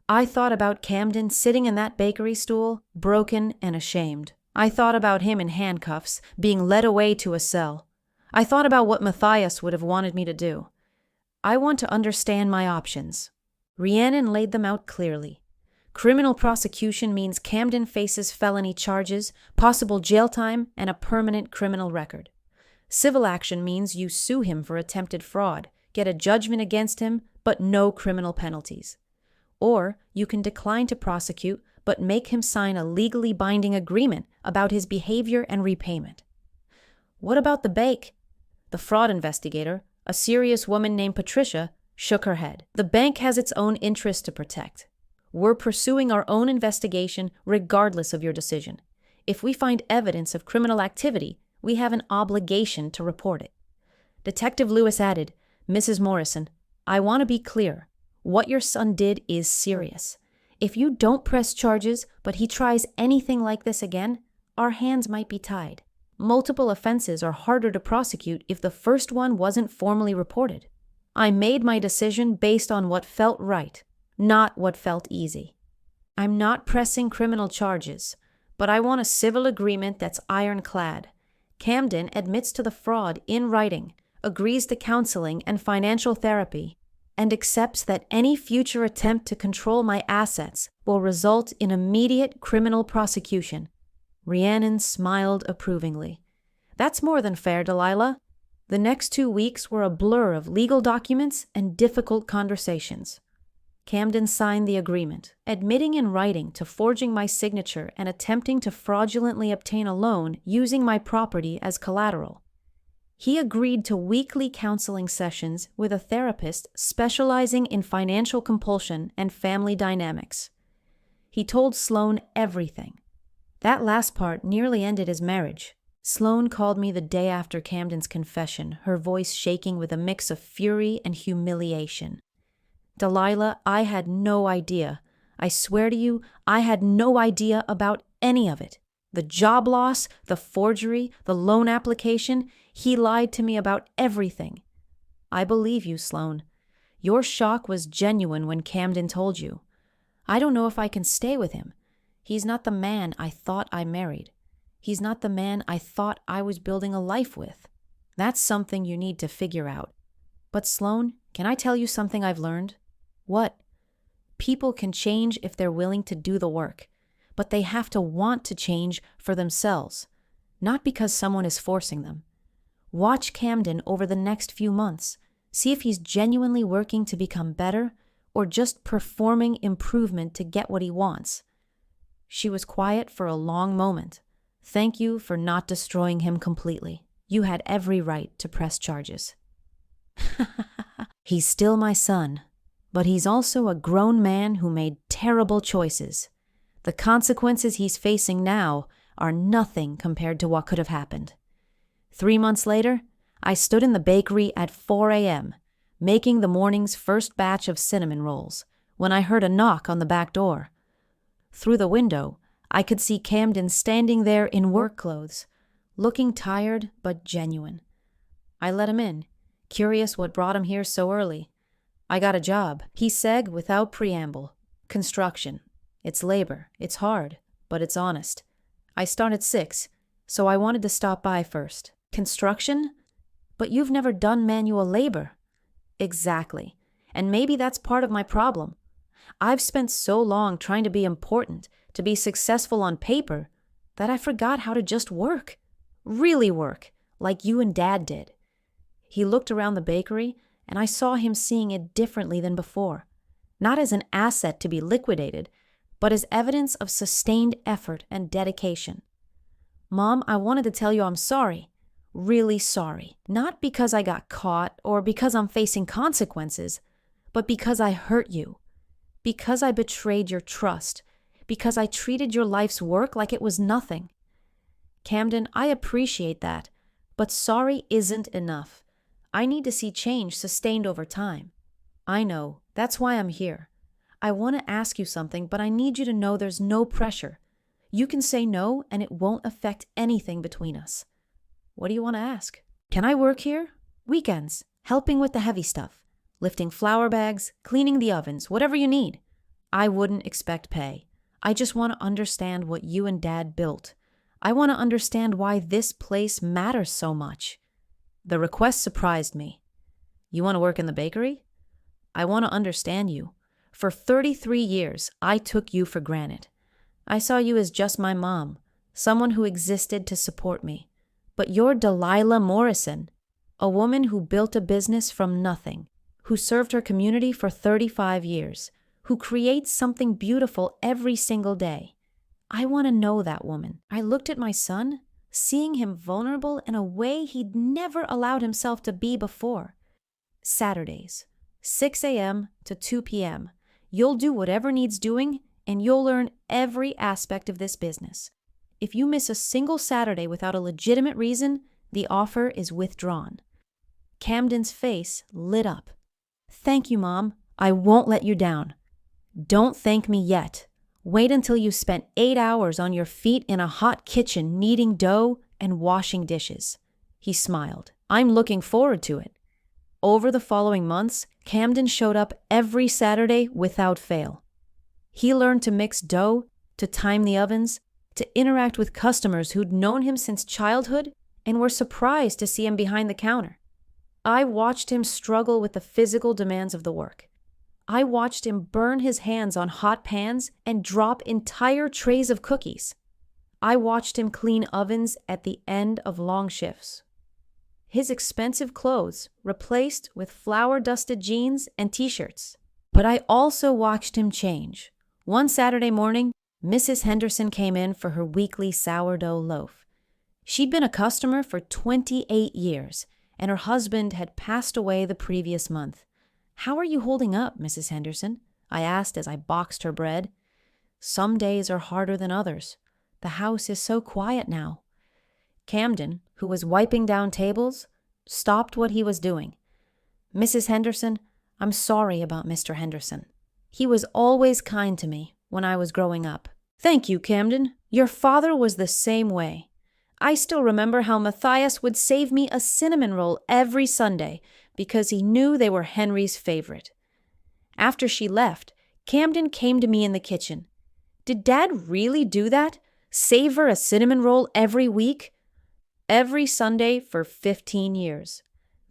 I thought about Camden sitting in that bakery stool, broken and ashamed. I thought about him in handcuffs, being led away to a cell. I thought about what Matthias would have wanted me to do. I want to understand my options. Rhiannon laid them out clearly. Criminal prosecution means Camden faces felony charges, possible jail time, and a permanent criminal record. Civil action means you sue him for attempted fraud, get a judgment against him, but no criminal penalties. Or you can decline to prosecute, but make him sign a legally binding agreement about his behavior and repayment. What about the bank? The fraud investigator, a serious woman named Patricia, shook her head. The bank has its own interests to protect. We're pursuing our own investigation regardless of your decision. If we find evidence of criminal activity, we have an obligation to report it. Detective Lewis added, Mrs. Morrison, I want to be clear. What your son did is serious. If you don't press charges, but he tries anything like this again, our hands might be tied. Multiple offenses are harder to prosecute if the first one wasn't formally reported. I made my decision based on what felt right, not what felt easy. I'm not pressing criminal charges, but I want a civil agreement that's ironclad. Camden admits to the fraud in writing, agrees to counseling and financial therapy, and accepts that any future attempt to control my assets will result in immediate criminal prosecution. Rhiannon smiled approvingly. That's more than fair, Delilah. The next 2 weeks were a blur of legal documents and difficult conversations. Camden signed the agreement, admitting in writing to forging my signature and attempting to fraudulently obtain a loan using my property as collateral. He agreed to weekly counseling sessions with a therapist specializing in financial compulsion and family dynamics. He told Sloan everything. That last part nearly ended his marriage. Sloan called me the day after Camden's confession, her voice shaking with a mix of fury and humiliation. Delilah, I had no idea. I swear to you, I had no idea about any of it. The job loss, the forgery, the loan application, he lied to me about everything. I believe you, Sloan. Your shock was genuine when Camden told you. I don't know if I can stay with him. He's not the man I thought I married. He's not the man I thought I was building a life with. That's something you need to figure out. But Sloan, can I tell you something I've learned? What? People can change if they're willing to do the work, but they have to want to change for themselves, not because someone is forcing them. Watch Camden over the next few months. See if he's genuinely working to become better or just performing improvement to get what he wants. She was quiet for a long moment. Thank you for not destroying him completely. You had every right to press charges. He's still my son, but he's also a grown man who made terrible choices. The consequences he's facing now are nothing compared to what could have happened. 3 months later, I stood in the bakery at 4 a.m., making the morning's first batch of cinnamon rolls, when I heard a knock on the back door. Through the window, I could see Camden standing there in work clothes, looking tired but genuine. I let him in, curious what brought him here so early. I got a job, he said without preamble. Construction. It's labor. It's hard, but it's honest. I start at 6, so I wanted to stop by first. Construction? But you've never done manual labor. Exactly. And maybe that's part of my problem. I've spent so long trying to be important, to be successful on paper, that I forgot how to just work. Really work, like you and Dad did. He looked around the bakery, and I saw him seeing it differently than before. Not as an asset to be liquidated, but as evidence of sustained effort and dedication. Mom, I wanted to tell you I'm sorry. Really sorry. Not because I got caught or because I'm facing consequences, but because I hurt you. Because I betrayed your trust. Because I treated your life's work like it was nothing. Camden, I appreciate that, but sorry isn't enough. I need to see change sustained over time. I know. That's why I'm here. I want to ask you something, but I need you to know there's no pressure. You can say no, and it won't affect anything between us. What do you want to ask? Can I work here? Weekends, helping with the heavy stuff, lifting flour bags, cleaning the ovens, whatever you need. I wouldn't expect pay. I just want to understand what you and Dad built. I want to understand why this place matters so much. The request surprised me. You want to work in the bakery? I want to understand you. For 33 years, I took you for granted. I saw you as just my mom, someone who existed to support me. But you're Delilah Morrison, a woman who built a business from nothing, who served her community for 35 years, who creates something beautiful every single day. I want to know that woman. I looked at my son, seeing him vulnerable in a way he'd never allowed himself to be before. Saturdays, 6 a.m. to 2 p.m. You'll do whatever needs doing, and you'll learn every aspect of this business. If you miss a single Saturday without a legitimate reason, the offer is withdrawn. Camden's face lit up. Thank you, Mom. I won't let you down. Don't thank me yet. Wait until you spent 8 hours on your feet in a hot kitchen kneading dough and washing dishes. He smiled. I'm looking forward to it. Over the following months, Camden showed up every Saturday without fail. He learned to mix dough, to time the ovens, to interact with customers who'd known him since childhood and were surprised to see him behind the counter. I watched him struggle with the physical demands of the work. I watched him burn his hands on hot pans and drop entire trays of cookies. I watched him clean ovens at the end of long shifts. His expensive clothes replaced with flour-dusted jeans and t-shirts. But I also watched him change. One Saturday morning, Mrs. Henderson came in for her weekly sourdough loaf. She'd been a customer for 28 years, and her husband had passed away the previous month. How are you holding up, Mrs. Henderson? I asked as I boxed her bread. Some days are harder than others. The house is so quiet now. Camden, who was wiping down tables, stopped what he was doing. Mrs. Henderson, I'm sorry about Mr. Henderson. He was always kind to me when I was growing up. Thank you, Camden. Your father was the same way. I still remember how Matthias would save me a cinnamon roll every Sunday because he knew they were Henry's favorite. After she left, Camden came to me in the kitchen. Did Dad really do that? Save her a cinnamon roll every week? Every Sunday for 15 years.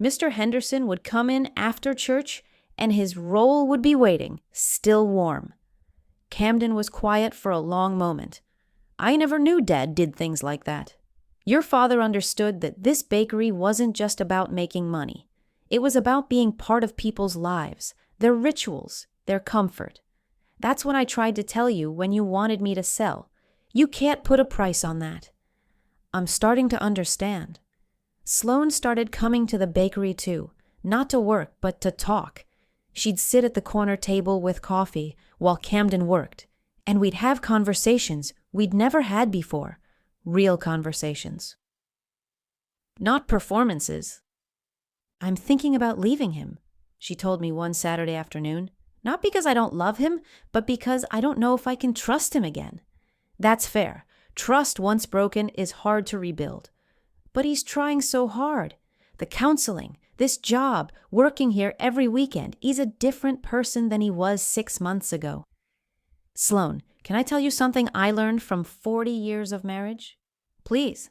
Mr. Henderson would come in after church and his roll would be waiting, still warm. Camden was quiet for a long moment. I never knew Dad did things like that. Your father understood that this bakery wasn't just about making money. It was about being part of people's lives, their rituals, their comfort. That's what I tried to tell you when you wanted me to sell. You can't put a price on that. I'm starting to understand. Sloane started coming to the bakery too, not to work, but to talk. She'd sit at the corner table with coffee while Camden worked, and we'd have conversations we'd never had before, real conversations. Not performances. I'm thinking about leaving him, she told me one Saturday afternoon, not because I don't love him, but because I don't know if I can trust him again. That's fair. Trust once broken is hard to rebuild. But he's trying so hard. The counseling, this job, working here every weekend. He's a different person than he was 6 months ago. Sloan, can I tell you something I learned from 40 years of marriage? Please.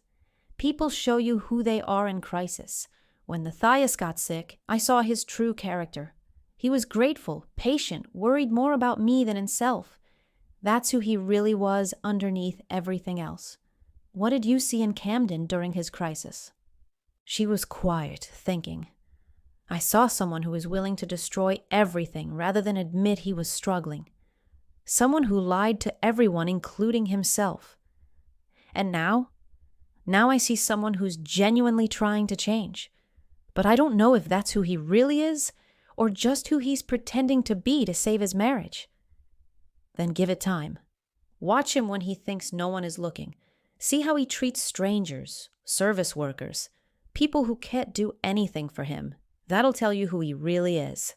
People show you who they are in crisis. When Matthias got sick, I saw his true character. He was grateful, patient, worried more about me than himself. That's who he really was underneath everything else. What did you see in Camden during his crisis? She was quiet, thinking. I saw someone who was willing to destroy everything rather than admit he was struggling. Someone who lied to everyone, including himself. And now I see someone who's genuinely trying to change. But I don't know if that's who he really is or just who he's pretending to be to save his marriage. Then give it time. Watch him when he thinks no one is looking. See how he treats strangers, service workers, people who can't do anything for him. That'll tell you who he really is.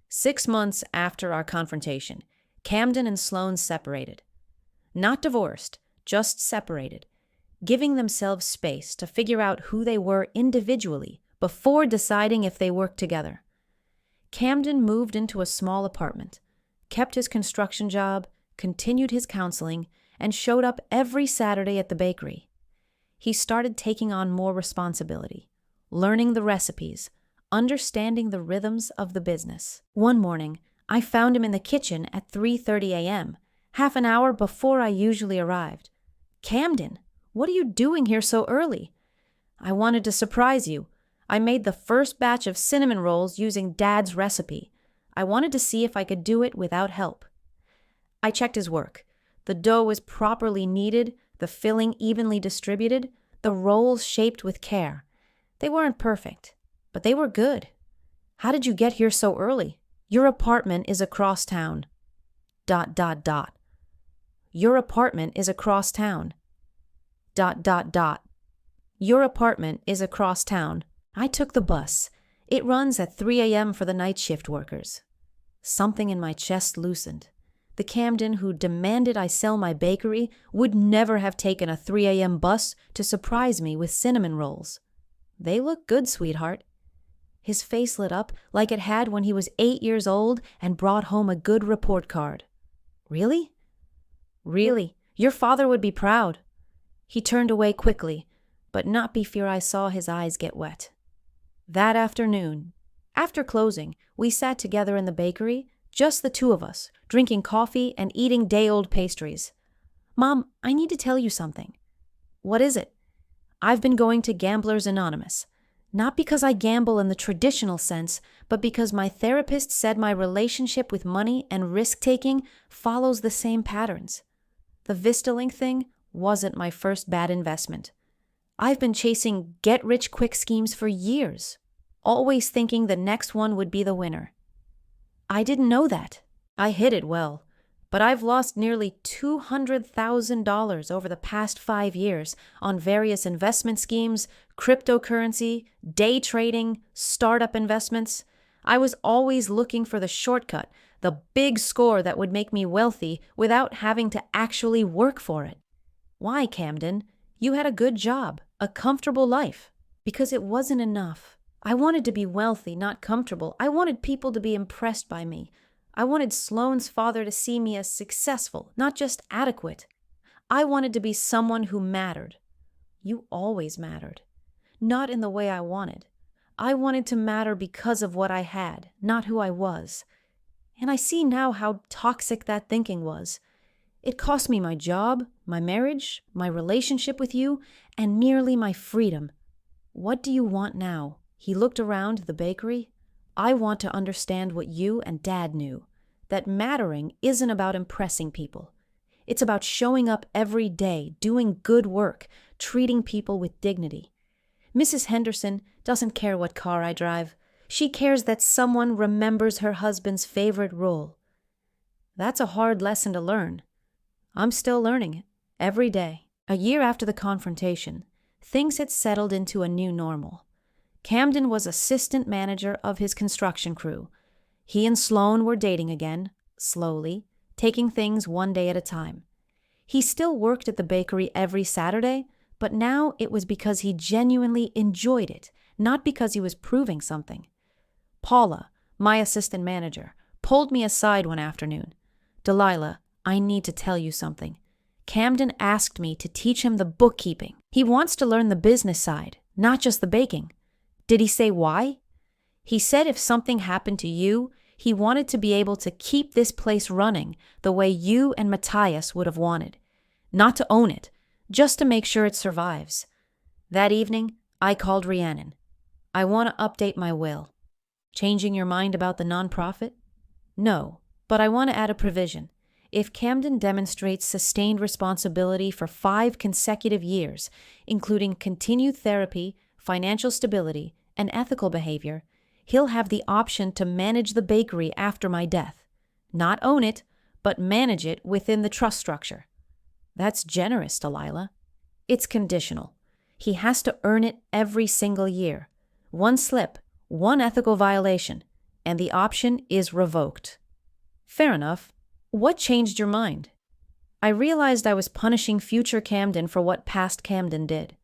6 months after our confrontation, Camden and Sloan separated. Not divorced, just separated, giving themselves space to figure out who they were individually before deciding if they worked together. Camden moved into a small apartment, kept his construction job, continued his counseling, and showed up every Saturday at the bakery. He started taking on more responsibility, learning the recipes, understanding the rhythms of the business. One morning, I found him in the kitchen at 3:30 a.m., half an hour before I usually arrived. Camden, what are you doing here so early? I wanted to surprise you. I made the first batch of cinnamon rolls using Dad's recipe. I wanted to see if I could do it without help. I checked his work. The dough was properly kneaded, the filling evenly distributed, the rolls shaped with care. They weren't perfect, but they were good. How did you get here so early? Your apartment is across town. ... Your apartment is across town. ... Your apartment is across town. I took the bus. It runs at 3 a.m. for the night shift workers. Something in my chest loosened. The Camden who demanded I sell my bakery would never have taken a 3 a.m. bus to surprise me with cinnamon rolls. They look good, sweetheart. His face lit up like it had when he was 8 years old and brought home a good report card. Really? Really. Your father would be proud. He turned away quickly, but not before I saw his eyes get wet. That afternoon, after closing, we sat together in the bakery, just the two of us, drinking coffee and eating day-old pastries. Mom, I need to tell you something. What is it? I've been going to Gamblers Anonymous. Not because I gamble in the traditional sense, but because my therapist said my relationship with money and risk-taking follows the same patterns. The Vistalink thing wasn't my first bad investment. I've been chasing get-rich-quick schemes for years, always thinking the next one would be the winner. I didn't know that. I hid it well, but I've lost nearly $200,000 over the past 5 years on various investment schemes, cryptocurrency, day trading, startup investments. I was always looking for the shortcut, the big score that would make me wealthy without having to actually work for it. Why, Camden? You had a good job, a comfortable life. Because it wasn't enough. I wanted to be wealthy, not comfortable. I wanted people to be impressed by me. I wanted Sloane's father to see me as successful, not just adequate. I wanted to be someone who mattered. You always mattered. Not in the way I wanted. I wanted to matter because of what I had, not who I was. And I see now how toxic that thinking was. It cost me my job, my marriage, my relationship with you, and nearly my freedom. What do you want now? He looked around the bakery. I want to understand what you and Dad knew, that mattering isn't about impressing people. It's about showing up every day, doing good work, treating people with dignity. Mrs. Henderson doesn't care what car I drive. She cares that someone remembers her husband's favorite role. That's a hard lesson to learn. I'm still learning it, every day. A year after the confrontation, things had settled into a new normal. Camden was assistant manager of his construction crew. He and Sloane were dating again, slowly, taking things one day at a time. He still worked at the bakery every Saturday, but now it was because he genuinely enjoyed it, not because he was proving something. Paula, my assistant manager, pulled me aside one afternoon. "Delilah, I need to tell you something. Camden asked me to teach him the bookkeeping. He wants to learn the business side, not just the baking." "Did he say why?" "He said if something happened to you, he wanted to be able to keep this place running the way you and Matthias would have wanted. Not to own it, just to make sure it survives." That evening, I called Rhiannon. "I want to update my will." "Changing your mind about the nonprofit?" "No, but I want to add a provision. If Camden demonstrates sustained responsibility for 5 consecutive years, including continued therapy, financial stability, and ethical behavior, he'll have the option to manage the bakery after my death. Not own it, but manage it within the trust structure." "That's generous, Delilah." "It's conditional. He has to earn it every single year. One slip, one ethical violation, and the option is revoked." "Fair enough. What changed your mind?" "I realized I was punishing future Camden for what past Camden did.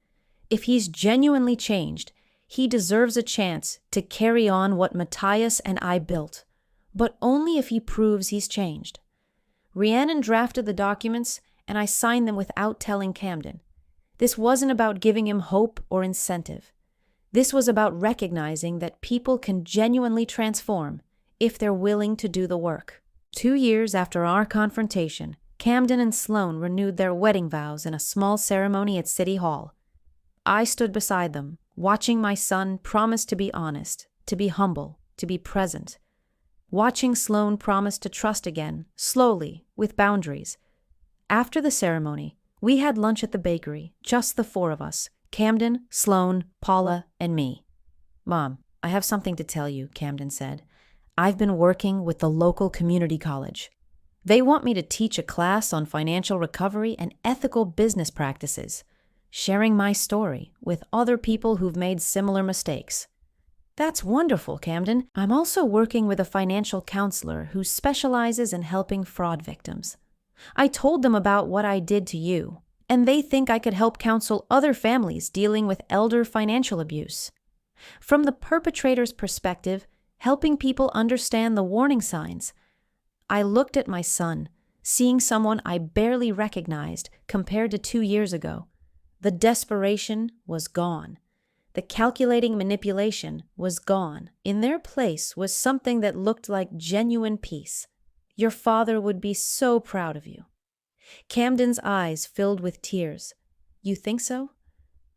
If he's genuinely changed, he deserves a chance to carry on what Matthias and I built, but only if he proves he's changed." Rhiannon drafted the documents, and I signed them without telling Camden. This wasn't about giving him hope or incentive. This was about recognizing that people can genuinely transform if they're willing to do the work. 2 years after our confrontation, Camden and Sloan renewed their wedding vows in a small ceremony at City Hall. I stood beside them, watching my son promise to be honest, to be humble, to be present. Watching Sloan promise to trust again, slowly, with boundaries. After the ceremony, we had lunch at the bakery, just the 4 of us, Camden, Sloan, Paula, and me. "Mom, I have something to tell you," Camden said. "I've been working with the local community college. They want me to teach a class on financial recovery and ethical business practices, sharing my story with other people who've made similar mistakes." "That's wonderful, Camden. I'm also working with a financial counselor who specializes in helping fraud victims. I told them about what I did to you, and they think I could help counsel other families dealing with elder financial abuse. From the perpetrator's perspective, helping people understand the warning signs." I looked at my son, seeing someone I barely recognized compared to 2 years ago. The desperation was gone. The calculating manipulation was gone. In their place was something that looked like genuine peace. "Your father would be so proud of you." Camden's eyes filled with tears. "You think so?"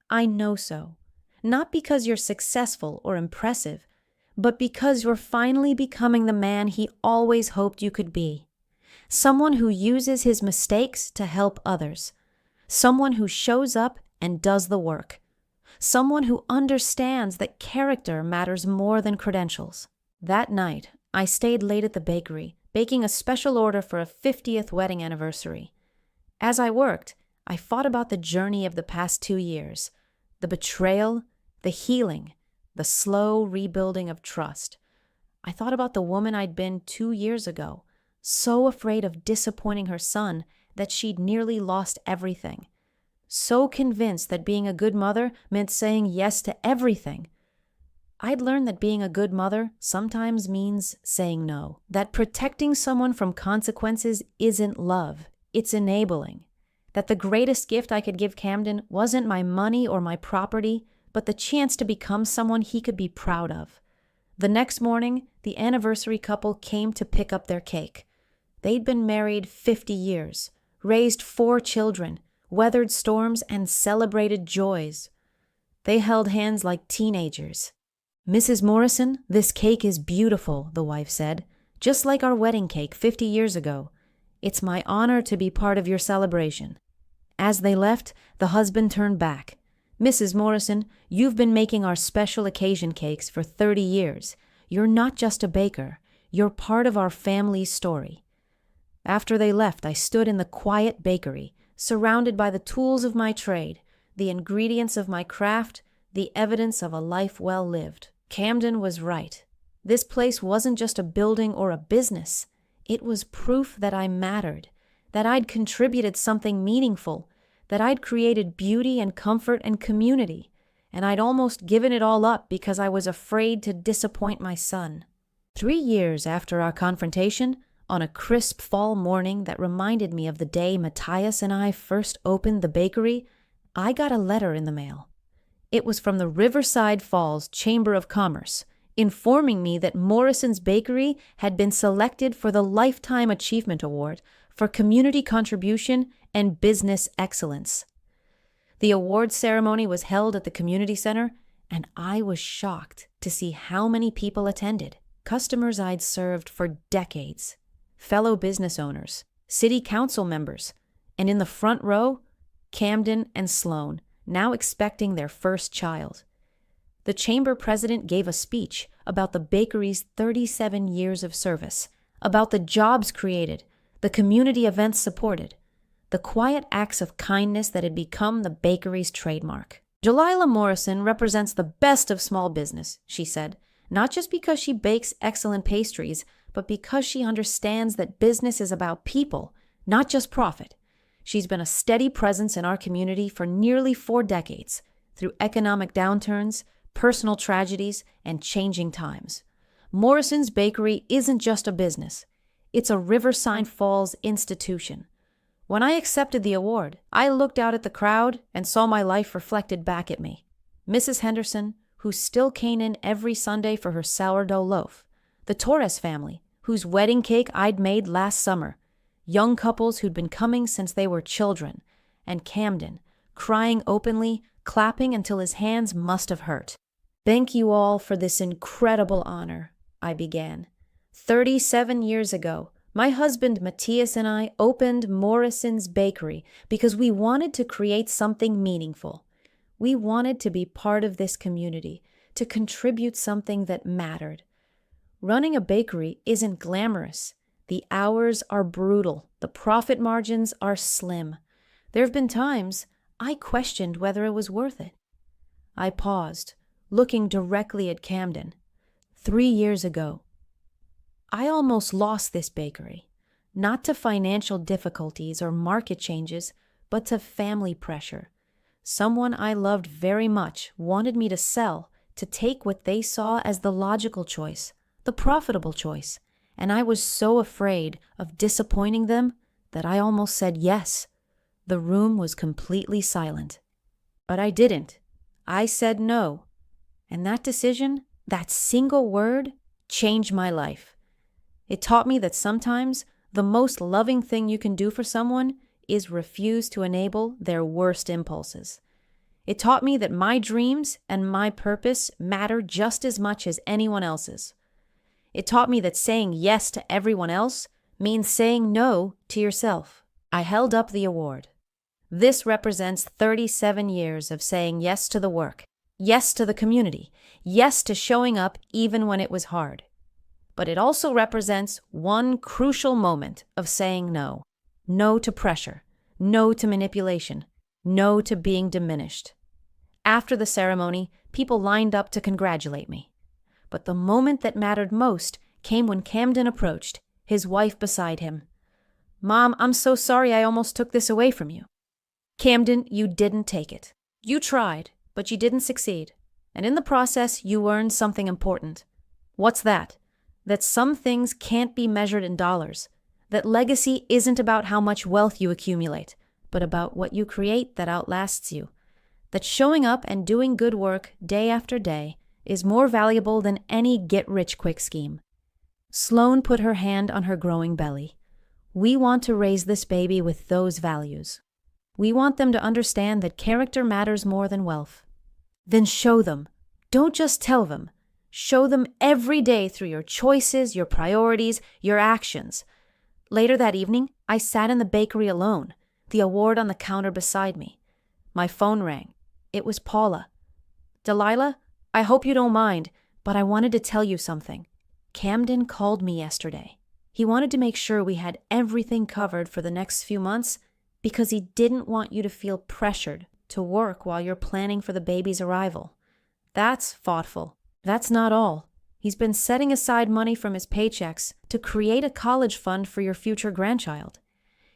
"I know so. Not because you're successful or impressive, but because you're finally becoming the man he always hoped you could be. Someone who uses his mistakes to help others. Someone who shows up and does the work. Someone who understands that character matters more than credentials." That night, I stayed late at the bakery, baking a special order for a 50th wedding anniversary. As I worked, I thought about the journey of the past 2 years, the betrayal, the healing, the slow rebuilding of trust. I thought about the woman I'd been 2 years ago, so afraid of disappointing her son that she'd nearly lost everything. So convinced that being a good mother meant saying yes to everything. I'd learned that being a good mother sometimes means saying no. That protecting someone from consequences isn't love, it's enabling. That the greatest gift I could give Camden wasn't my money or my property, but the chance to become someone he could be proud of. The next morning, the anniversary couple came to pick up their cake. They'd been married 50 years, raised 4 children, weathered storms, and celebrated joys. They held hands like teenagers. "Mrs. Morrison, this cake is beautiful," the wife said, "just like our wedding cake 50 years ago. It's my honor to be part of your celebration." As they left, the husband turned back. "Mrs. Morrison, you've been making our special occasion cakes for 30 years. You're not just a baker. You're part of our family's story." After they left, I stood in the quiet bakery, surrounded by the tools of my trade, the ingredients of my craft, the evidence of a life well lived. Camden was right. This place wasn't just a building or a business. It was proof that I mattered, that I'd contributed something meaningful, that I'd created beauty and comfort and community, and I'd almost given it all up because I was afraid to disappoint my son. 3 years after our confrontation, on a crisp fall morning that reminded me of the day Matthias and I first opened the bakery, I got a letter in the mail. It was from the Riverside Falls Chamber of Commerce, informing me that Morrison's Bakery had been selected for the Lifetime Achievement Award for community contribution and business excellence. The award ceremony was held at the community center, and I was shocked to see how many people attended. Customers I'd served for decades, fellow business owners, city council members, and in the front row, Camden and Sloan, now expecting their first child. The chamber president gave a speech about the bakery's 37 years of service, about the jobs created, the community events supported, the quiet acts of kindness that had become the bakery's trademark. Delilah Morrison represents the best of small business, she said, not just because she bakes excellent pastries, but because she understands that business is about people, not just profit. She's been a steady presence in our community for nearly 4 decades, through economic downturns, personal tragedies, and changing times. Morrison's Bakery isn't just a business. It's a Riverside Falls institution. When I accepted the award, I looked out at the crowd and saw my life reflected back at me. Mrs. Henderson, who still came in every Sunday for her sourdough loaf. The Torres family, whose wedding cake I'd made last summer. Young couples who'd been coming since they were children. And Camden, crying openly, clapping until his hands must have hurt. "Thank you all for this incredible honor," I began. 37 years ago, my husband Matthias and I opened Morrison's Bakery because we wanted to create something meaningful. We wanted to be part of this community, to contribute something that mattered. Running a bakery isn't glamorous. The hours are brutal. The profit margins are slim. There have been times I questioned whether it was worth it. I paused, looking directly at Camden. 3 years ago, I almost lost this bakery, not to financial difficulties or market changes, but to family pressure. Someone I loved very much wanted me to sell, to take what they saw as the logical choice, the profitable choice, and I was so afraid of disappointing them that I almost said yes. The room was completely silent. But I didn't. I said no. And that decision, that single word, changed my life. It taught me that sometimes the most loving thing you can do for someone is refuse to enable their worst impulses. It taught me that my dreams and my purpose matter just as much as anyone else's. It taught me that saying yes to everyone else means saying no to yourself. I held up the award. This represents 37 years of saying yes to the work, yes to the community, yes to showing up even when it was hard. But it also represents one crucial moment of saying no. No to pressure, no to manipulation, no to being diminished. After the ceremony, people lined up to congratulate me. But the moment that mattered most came when Camden approached, his wife beside him. "Mom, I'm so sorry I almost took this away from you." "Camden, you didn't take it. You tried, but you didn't succeed. And in the process, you learned something important." "What's that?" "That some things can't be measured in dollars. That legacy isn't about how much wealth you accumulate, but about what you create that outlasts you. That showing up and doing good work day after day is more valuable than any get-rich-quick scheme." Sloan put her hand on her growing belly. "We want to raise this baby with those values. We want them to understand that character matters more than wealth." "Then show them. Don't just tell them. Show them every day through your choices, your priorities, your actions." Later that evening, I sat in the bakery alone, the award on the counter beside me. My phone rang. It was Paula. "Delilah, I hope you don't mind, but I wanted to tell you something. Camden called me yesterday. He wanted to make sure we had everything covered for the next few months because he didn't want you to feel pressured to work while you're planning for the baby's arrival. That's thoughtful. That's not all. He's been setting aside money from his paychecks to create a college fund for your future grandchild.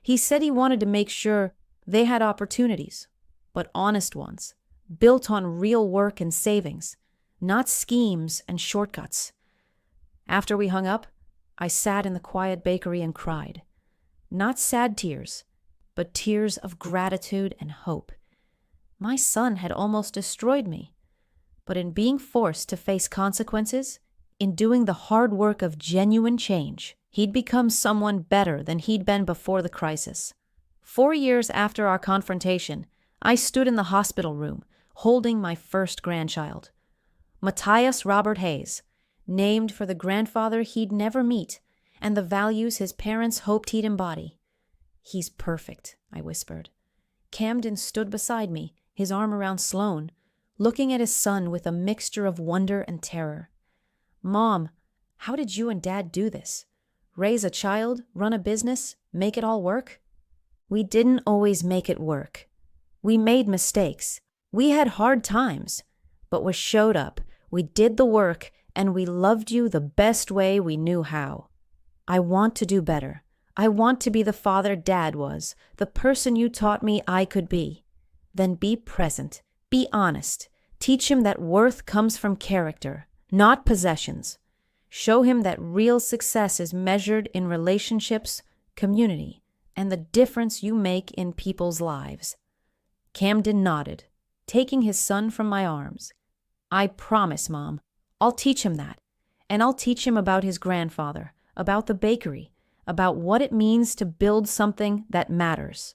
He said he wanted to make sure They had opportunities, but honest ones, built on real work and savings, not schemes and shortcuts. After we hung up, I sat in the quiet bakery and cried. Not sad tears, but tears of gratitude and hope. My son had almost destroyed me, but in being forced to face consequences, in doing the hard work of genuine change, he'd become someone better than he'd been before the crisis. 4 years after our confrontation, I stood in the hospital room, holding my first grandchild. Matthias Robert Hayes, named for the grandfather he'd never meet and the values his parents hoped he'd embody. "He's perfect," I whispered. Camden stood beside me, his arm around Sloane, looking at his son with a mixture of wonder and terror. "Mom, how did you and Dad do this? Raise a child, run a business, make it all work?" "We didn't always make it work. We made mistakes. We had hard times. But we showed up, we did the work, and we loved you the best way we knew how. I want to do better. I want to be the father Dad was, the person you taught me I could be. Then be present, be honest. Teach him that worth comes from character, not possessions. Show him that real success is measured in relationships, community, and the difference you make in people's lives." Camden nodded, taking his son from my arms. "I promise, Mom. I'll teach him that. And I'll teach him about his grandfather, about the bakery, about what it means to build something that matters."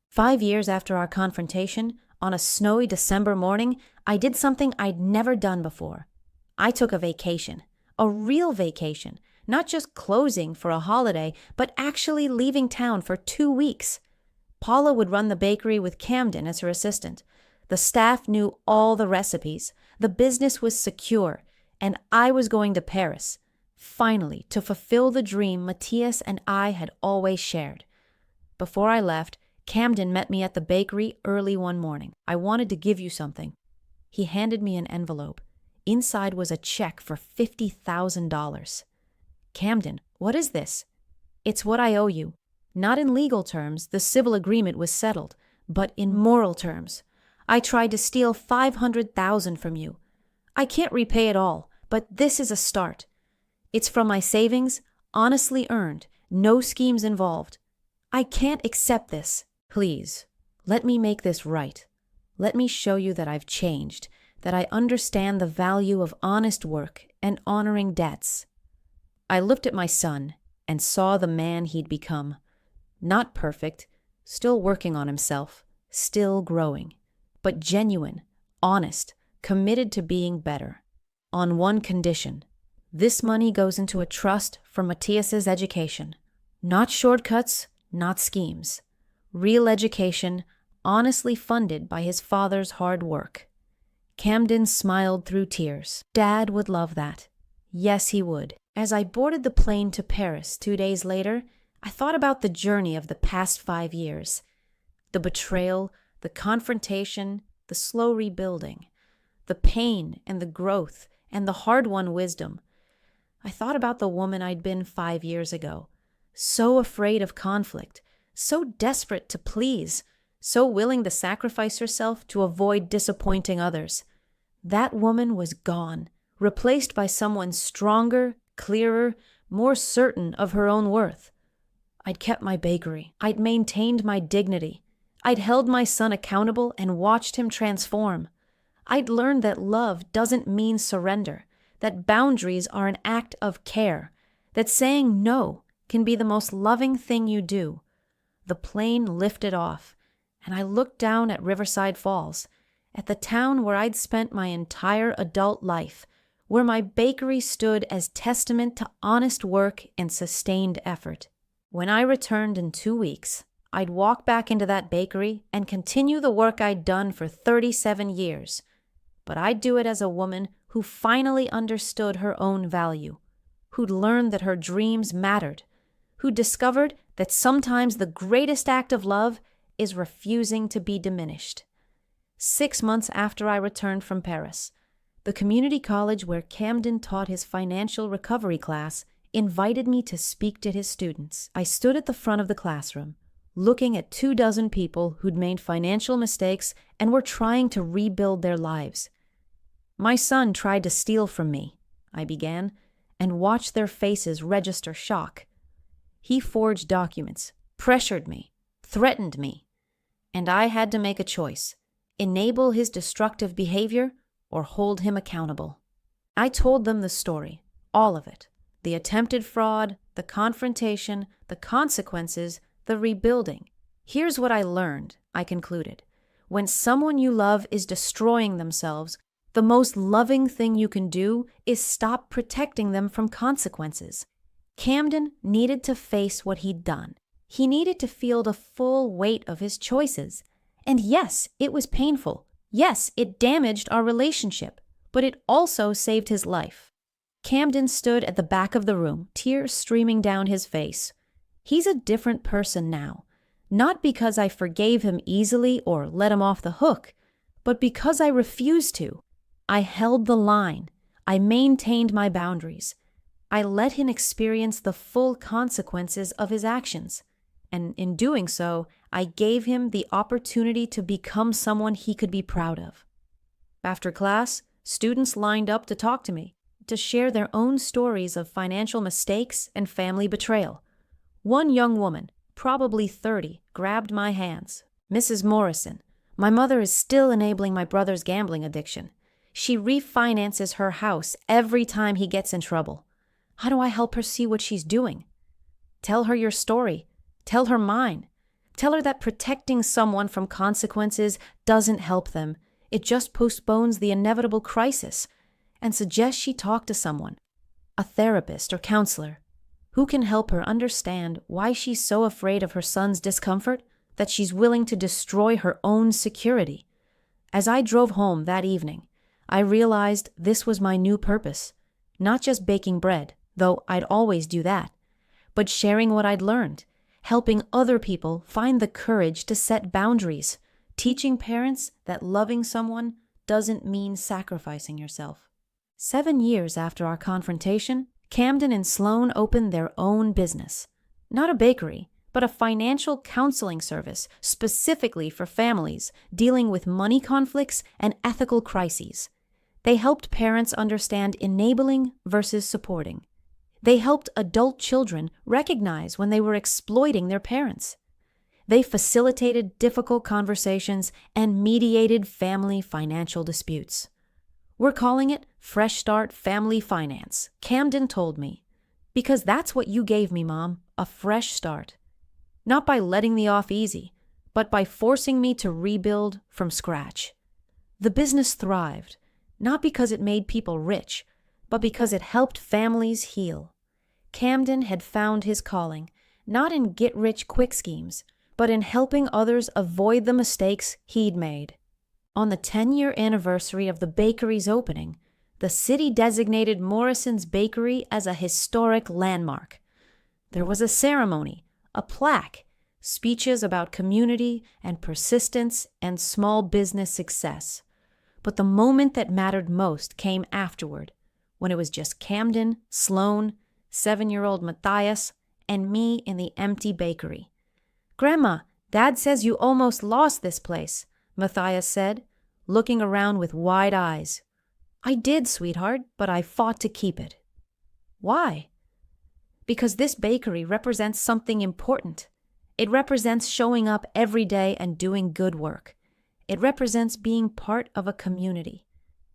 5 years after our confrontation, on a snowy December morning, I did something I'd never done before. I took a vacation, a real vacation, not just closing for a holiday, but actually leaving town for 2 weeks. Paula would run the bakery with Camden as her assistant. The staff knew all the recipes. The business was secure, and I was going to Paris, finally, to fulfill the dream Matthias and I had always shared. Before I left, Camden met me at the bakery early one morning. "I wanted to give you something." He handed me an envelope. Inside was a check for $50,000. "Camden, what is this?" "It's what I owe you. Not in legal terms, the civil agreement was settled, but in moral terms. I tried to steal $500,000 from you. I can't repay it all, but this is a start. It's from my savings, honestly earned, no schemes involved. I can't accept this. Please, let me make this right. Let me show you that I've changed, that I understand the value of honest work and honoring debts." I looked at my son and saw the man he'd become. Not perfect, still working on himself, still growing, but genuine, honest, committed to being better. On one condition: this money goes into a trust for Matthias's education. Not shortcuts, not schemes. Real education, honestly funded by his father's hard work. Camden smiled through tears. Dad would love that. Yes, he would. As I boarded the plane to Paris 2 days later, I thought about the journey of the past 5 years. The betrayal, the confrontation, the slow rebuilding, the pain and the growth and the hard-won wisdom. I thought about the woman I'd been 5 years ago, so afraid of conflict, so desperate to please, so willing to sacrifice herself to avoid disappointing others. That woman was gone, replaced by someone stronger, clearer, more certain of her own worth. I'd kept my bakery. I'd maintained my dignity. I'd held my son accountable and watched him transform. I'd learned that love doesn't mean surrender, that boundaries are an act of care, that saying no can be the most loving thing you do. The plane lifted off, and I looked down at Riverside Falls, at the town where I'd spent my entire adult life, where my bakery stood as testament to honest work and sustained effort. When I returned in 2 weeks, I'd walk back into that bakery and continue the work I'd done for 37 years. But I'd do it as a woman who finally understood her own value, who'd learned that her dreams mattered, who discovered that sometimes the greatest act of love is refusing to be diminished. 6 months after I returned from Paris, the community college where Camden taught his financial recovery class invited me to speak to his students. I stood at the front of the classroom, looking at 24 people who'd made financial mistakes and were trying to rebuild their lives. "My son tried to steal from me," I began, and watched their faces register shock. "He forged documents, pressured me, threatened me, and I had to make a choice: enable his destructive behavior or hold him accountable." I told them the story, all of it: the attempted fraud, the confrontation, the consequences, the rebuilding. "Here's what I learned," I concluded. "When someone you love is destroying themselves, the most loving thing you can do is stop protecting them from consequences." Camden needed to face what he'd done. He needed to feel the full weight of his choices. And yes, it was painful. Yes, it damaged our relationship, but it also saved his life. Camden stood at the back of the room, tears streaming down his face. He's a different person now, not because I forgave him easily or let him off the hook, but because I refused to. I held the line. I maintained my boundaries. I let him experience the full consequences of his actions. And in doing so, I gave him the opportunity to become someone he could be proud of. After class, students lined up to talk to me, to share their own stories of financial mistakes and family betrayal. One young woman, probably 30, grabbed my hands. "Mrs. Morrison, my mother is still enabling my brother's gambling addiction. She refinances her house every time he gets in trouble. How do I help her see what she's doing?" "Tell her your story. Tell her mine. Tell her that protecting someone from consequences doesn't help them. It just postpones the inevitable crisis. And suggest she talk to someone, a therapist or counselor, who can help her understand why she's so afraid of her son's discomfort that she's willing to destroy her own security." As I drove home that evening, I realized this was my new purpose. Not just baking bread, though I'd always do that, but sharing what I'd learned, helping other people find the courage to set boundaries, teaching parents that loving someone doesn't mean sacrificing yourself. 7 years after our confrontation, Camden and Sloan opened their own business. Not a bakery, but a financial counseling service specifically for families dealing with money conflicts and ethical crises. They helped parents understand enabling versus supporting. They helped adult children recognize when they were exploiting their parents. They facilitated difficult conversations and mediated family financial disputes. "We're calling it Fresh Start Family Finance," Camden told me, "because that's what you gave me, Mom, a fresh start. Not by letting me off easy, but by forcing me to rebuild from scratch." The business thrived, not because it made people rich, but because it helped families heal. Camden had found his calling, not in get-rich-quick schemes, but in helping others avoid the mistakes he'd made. On the 10-year anniversary of the bakery's opening, the city designated Morrison's bakery as a historic landmark. There was a ceremony, a plaque, speeches about community and persistence and small business success. But the moment that mattered most came afterward, when it was just Camden, Sloan, 7-year-old Matthias, and me in the empty bakery. "Grandma, Dad says you almost lost this place," Matthias said, looking around with wide eyes. "I did, sweetheart, but I fought to keep it." "Why?" "Because this bakery represents something important. It represents showing up every day and doing good work. It represents being part of a community.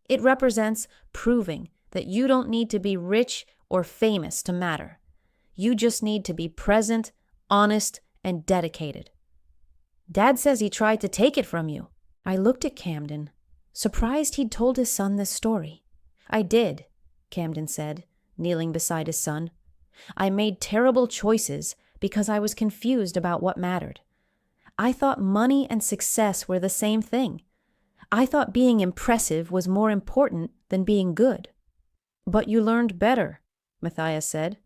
It represents proving that you don't need to be rich or famous to matter. You just need to be present, honest, and dedicated." "Dad says he tried to take it from you." I looked at Camden, surprised he'd told his son this story. "I did," Camden said, kneeling beside his son. "I made terrible choices because I was confused about what mattered. I thought money and success were the same thing. I thought being impressive was more important than being good." "But you learned better," Matthias said.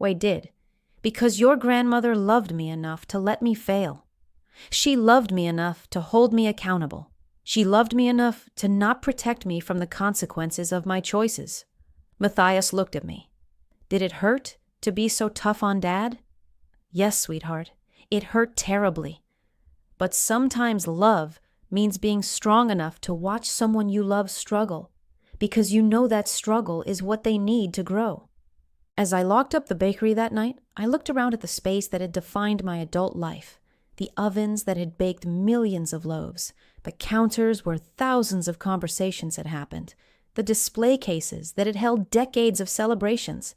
"I did, because your grandmother loved me enough to let me fail. She loved me enough to hold me accountable. She loved me enough to not protect me from the consequences of my choices." Matthias looked at me. "Did it hurt to be so tough on Dad?" "Yes, sweetheart. It hurt terribly. But sometimes love means being strong enough to watch someone you love struggle, because you know that struggle is what they need to grow. As I locked up the bakery that night, I looked around at the space that had defined my adult life. The ovens that had baked millions of loaves, the counters where thousands of conversations had happened, the display cases that had held decades of celebrations.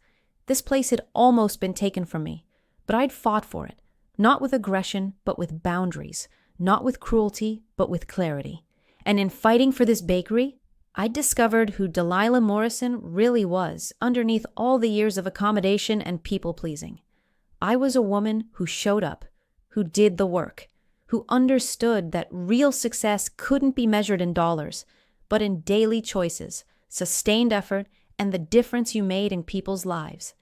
This place had almost been taken from me, but I'd fought for it, not with aggression, but with boundaries, not with cruelty, but with clarity. And in fighting for this bakery, I discovered who Delilah Morrison really was underneath all the years of accommodation and people-pleasing. I was a woman who showed up, who did the work, who understood that real success couldn't be measured in dollars, but in daily choices, sustained effort, and the difference you made in people's lives.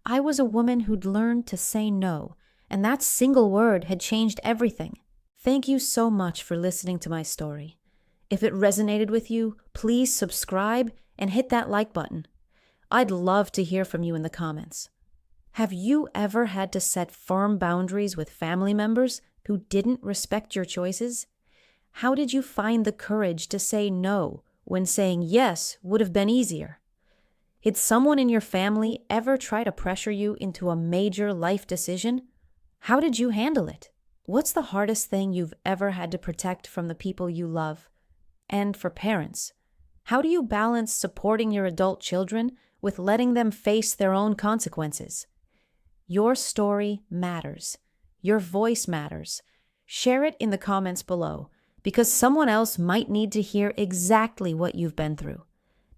I was a woman who'd learned to say no, and that single word had changed everything. Thank you so much for listening to my story. If it resonated with you, please subscribe and hit that like button. I'd love to hear from you in the comments. Have you ever had to set firm boundaries with family members who didn't respect your choices? How did you find the courage to say no when saying yes would have been easier? Did someone in your family ever try to pressure you into a major life decision? How did you handle it? What's the hardest thing you've ever had to protect from the people you love? And for parents, how do you balance supporting your adult children with letting them face their own consequences? Your story matters. Your voice matters. Share it in the comments below, because someone else might need to hear exactly what you've been through.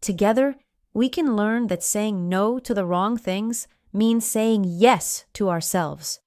Together, we can learn that saying no to the wrong things means saying yes to ourselves.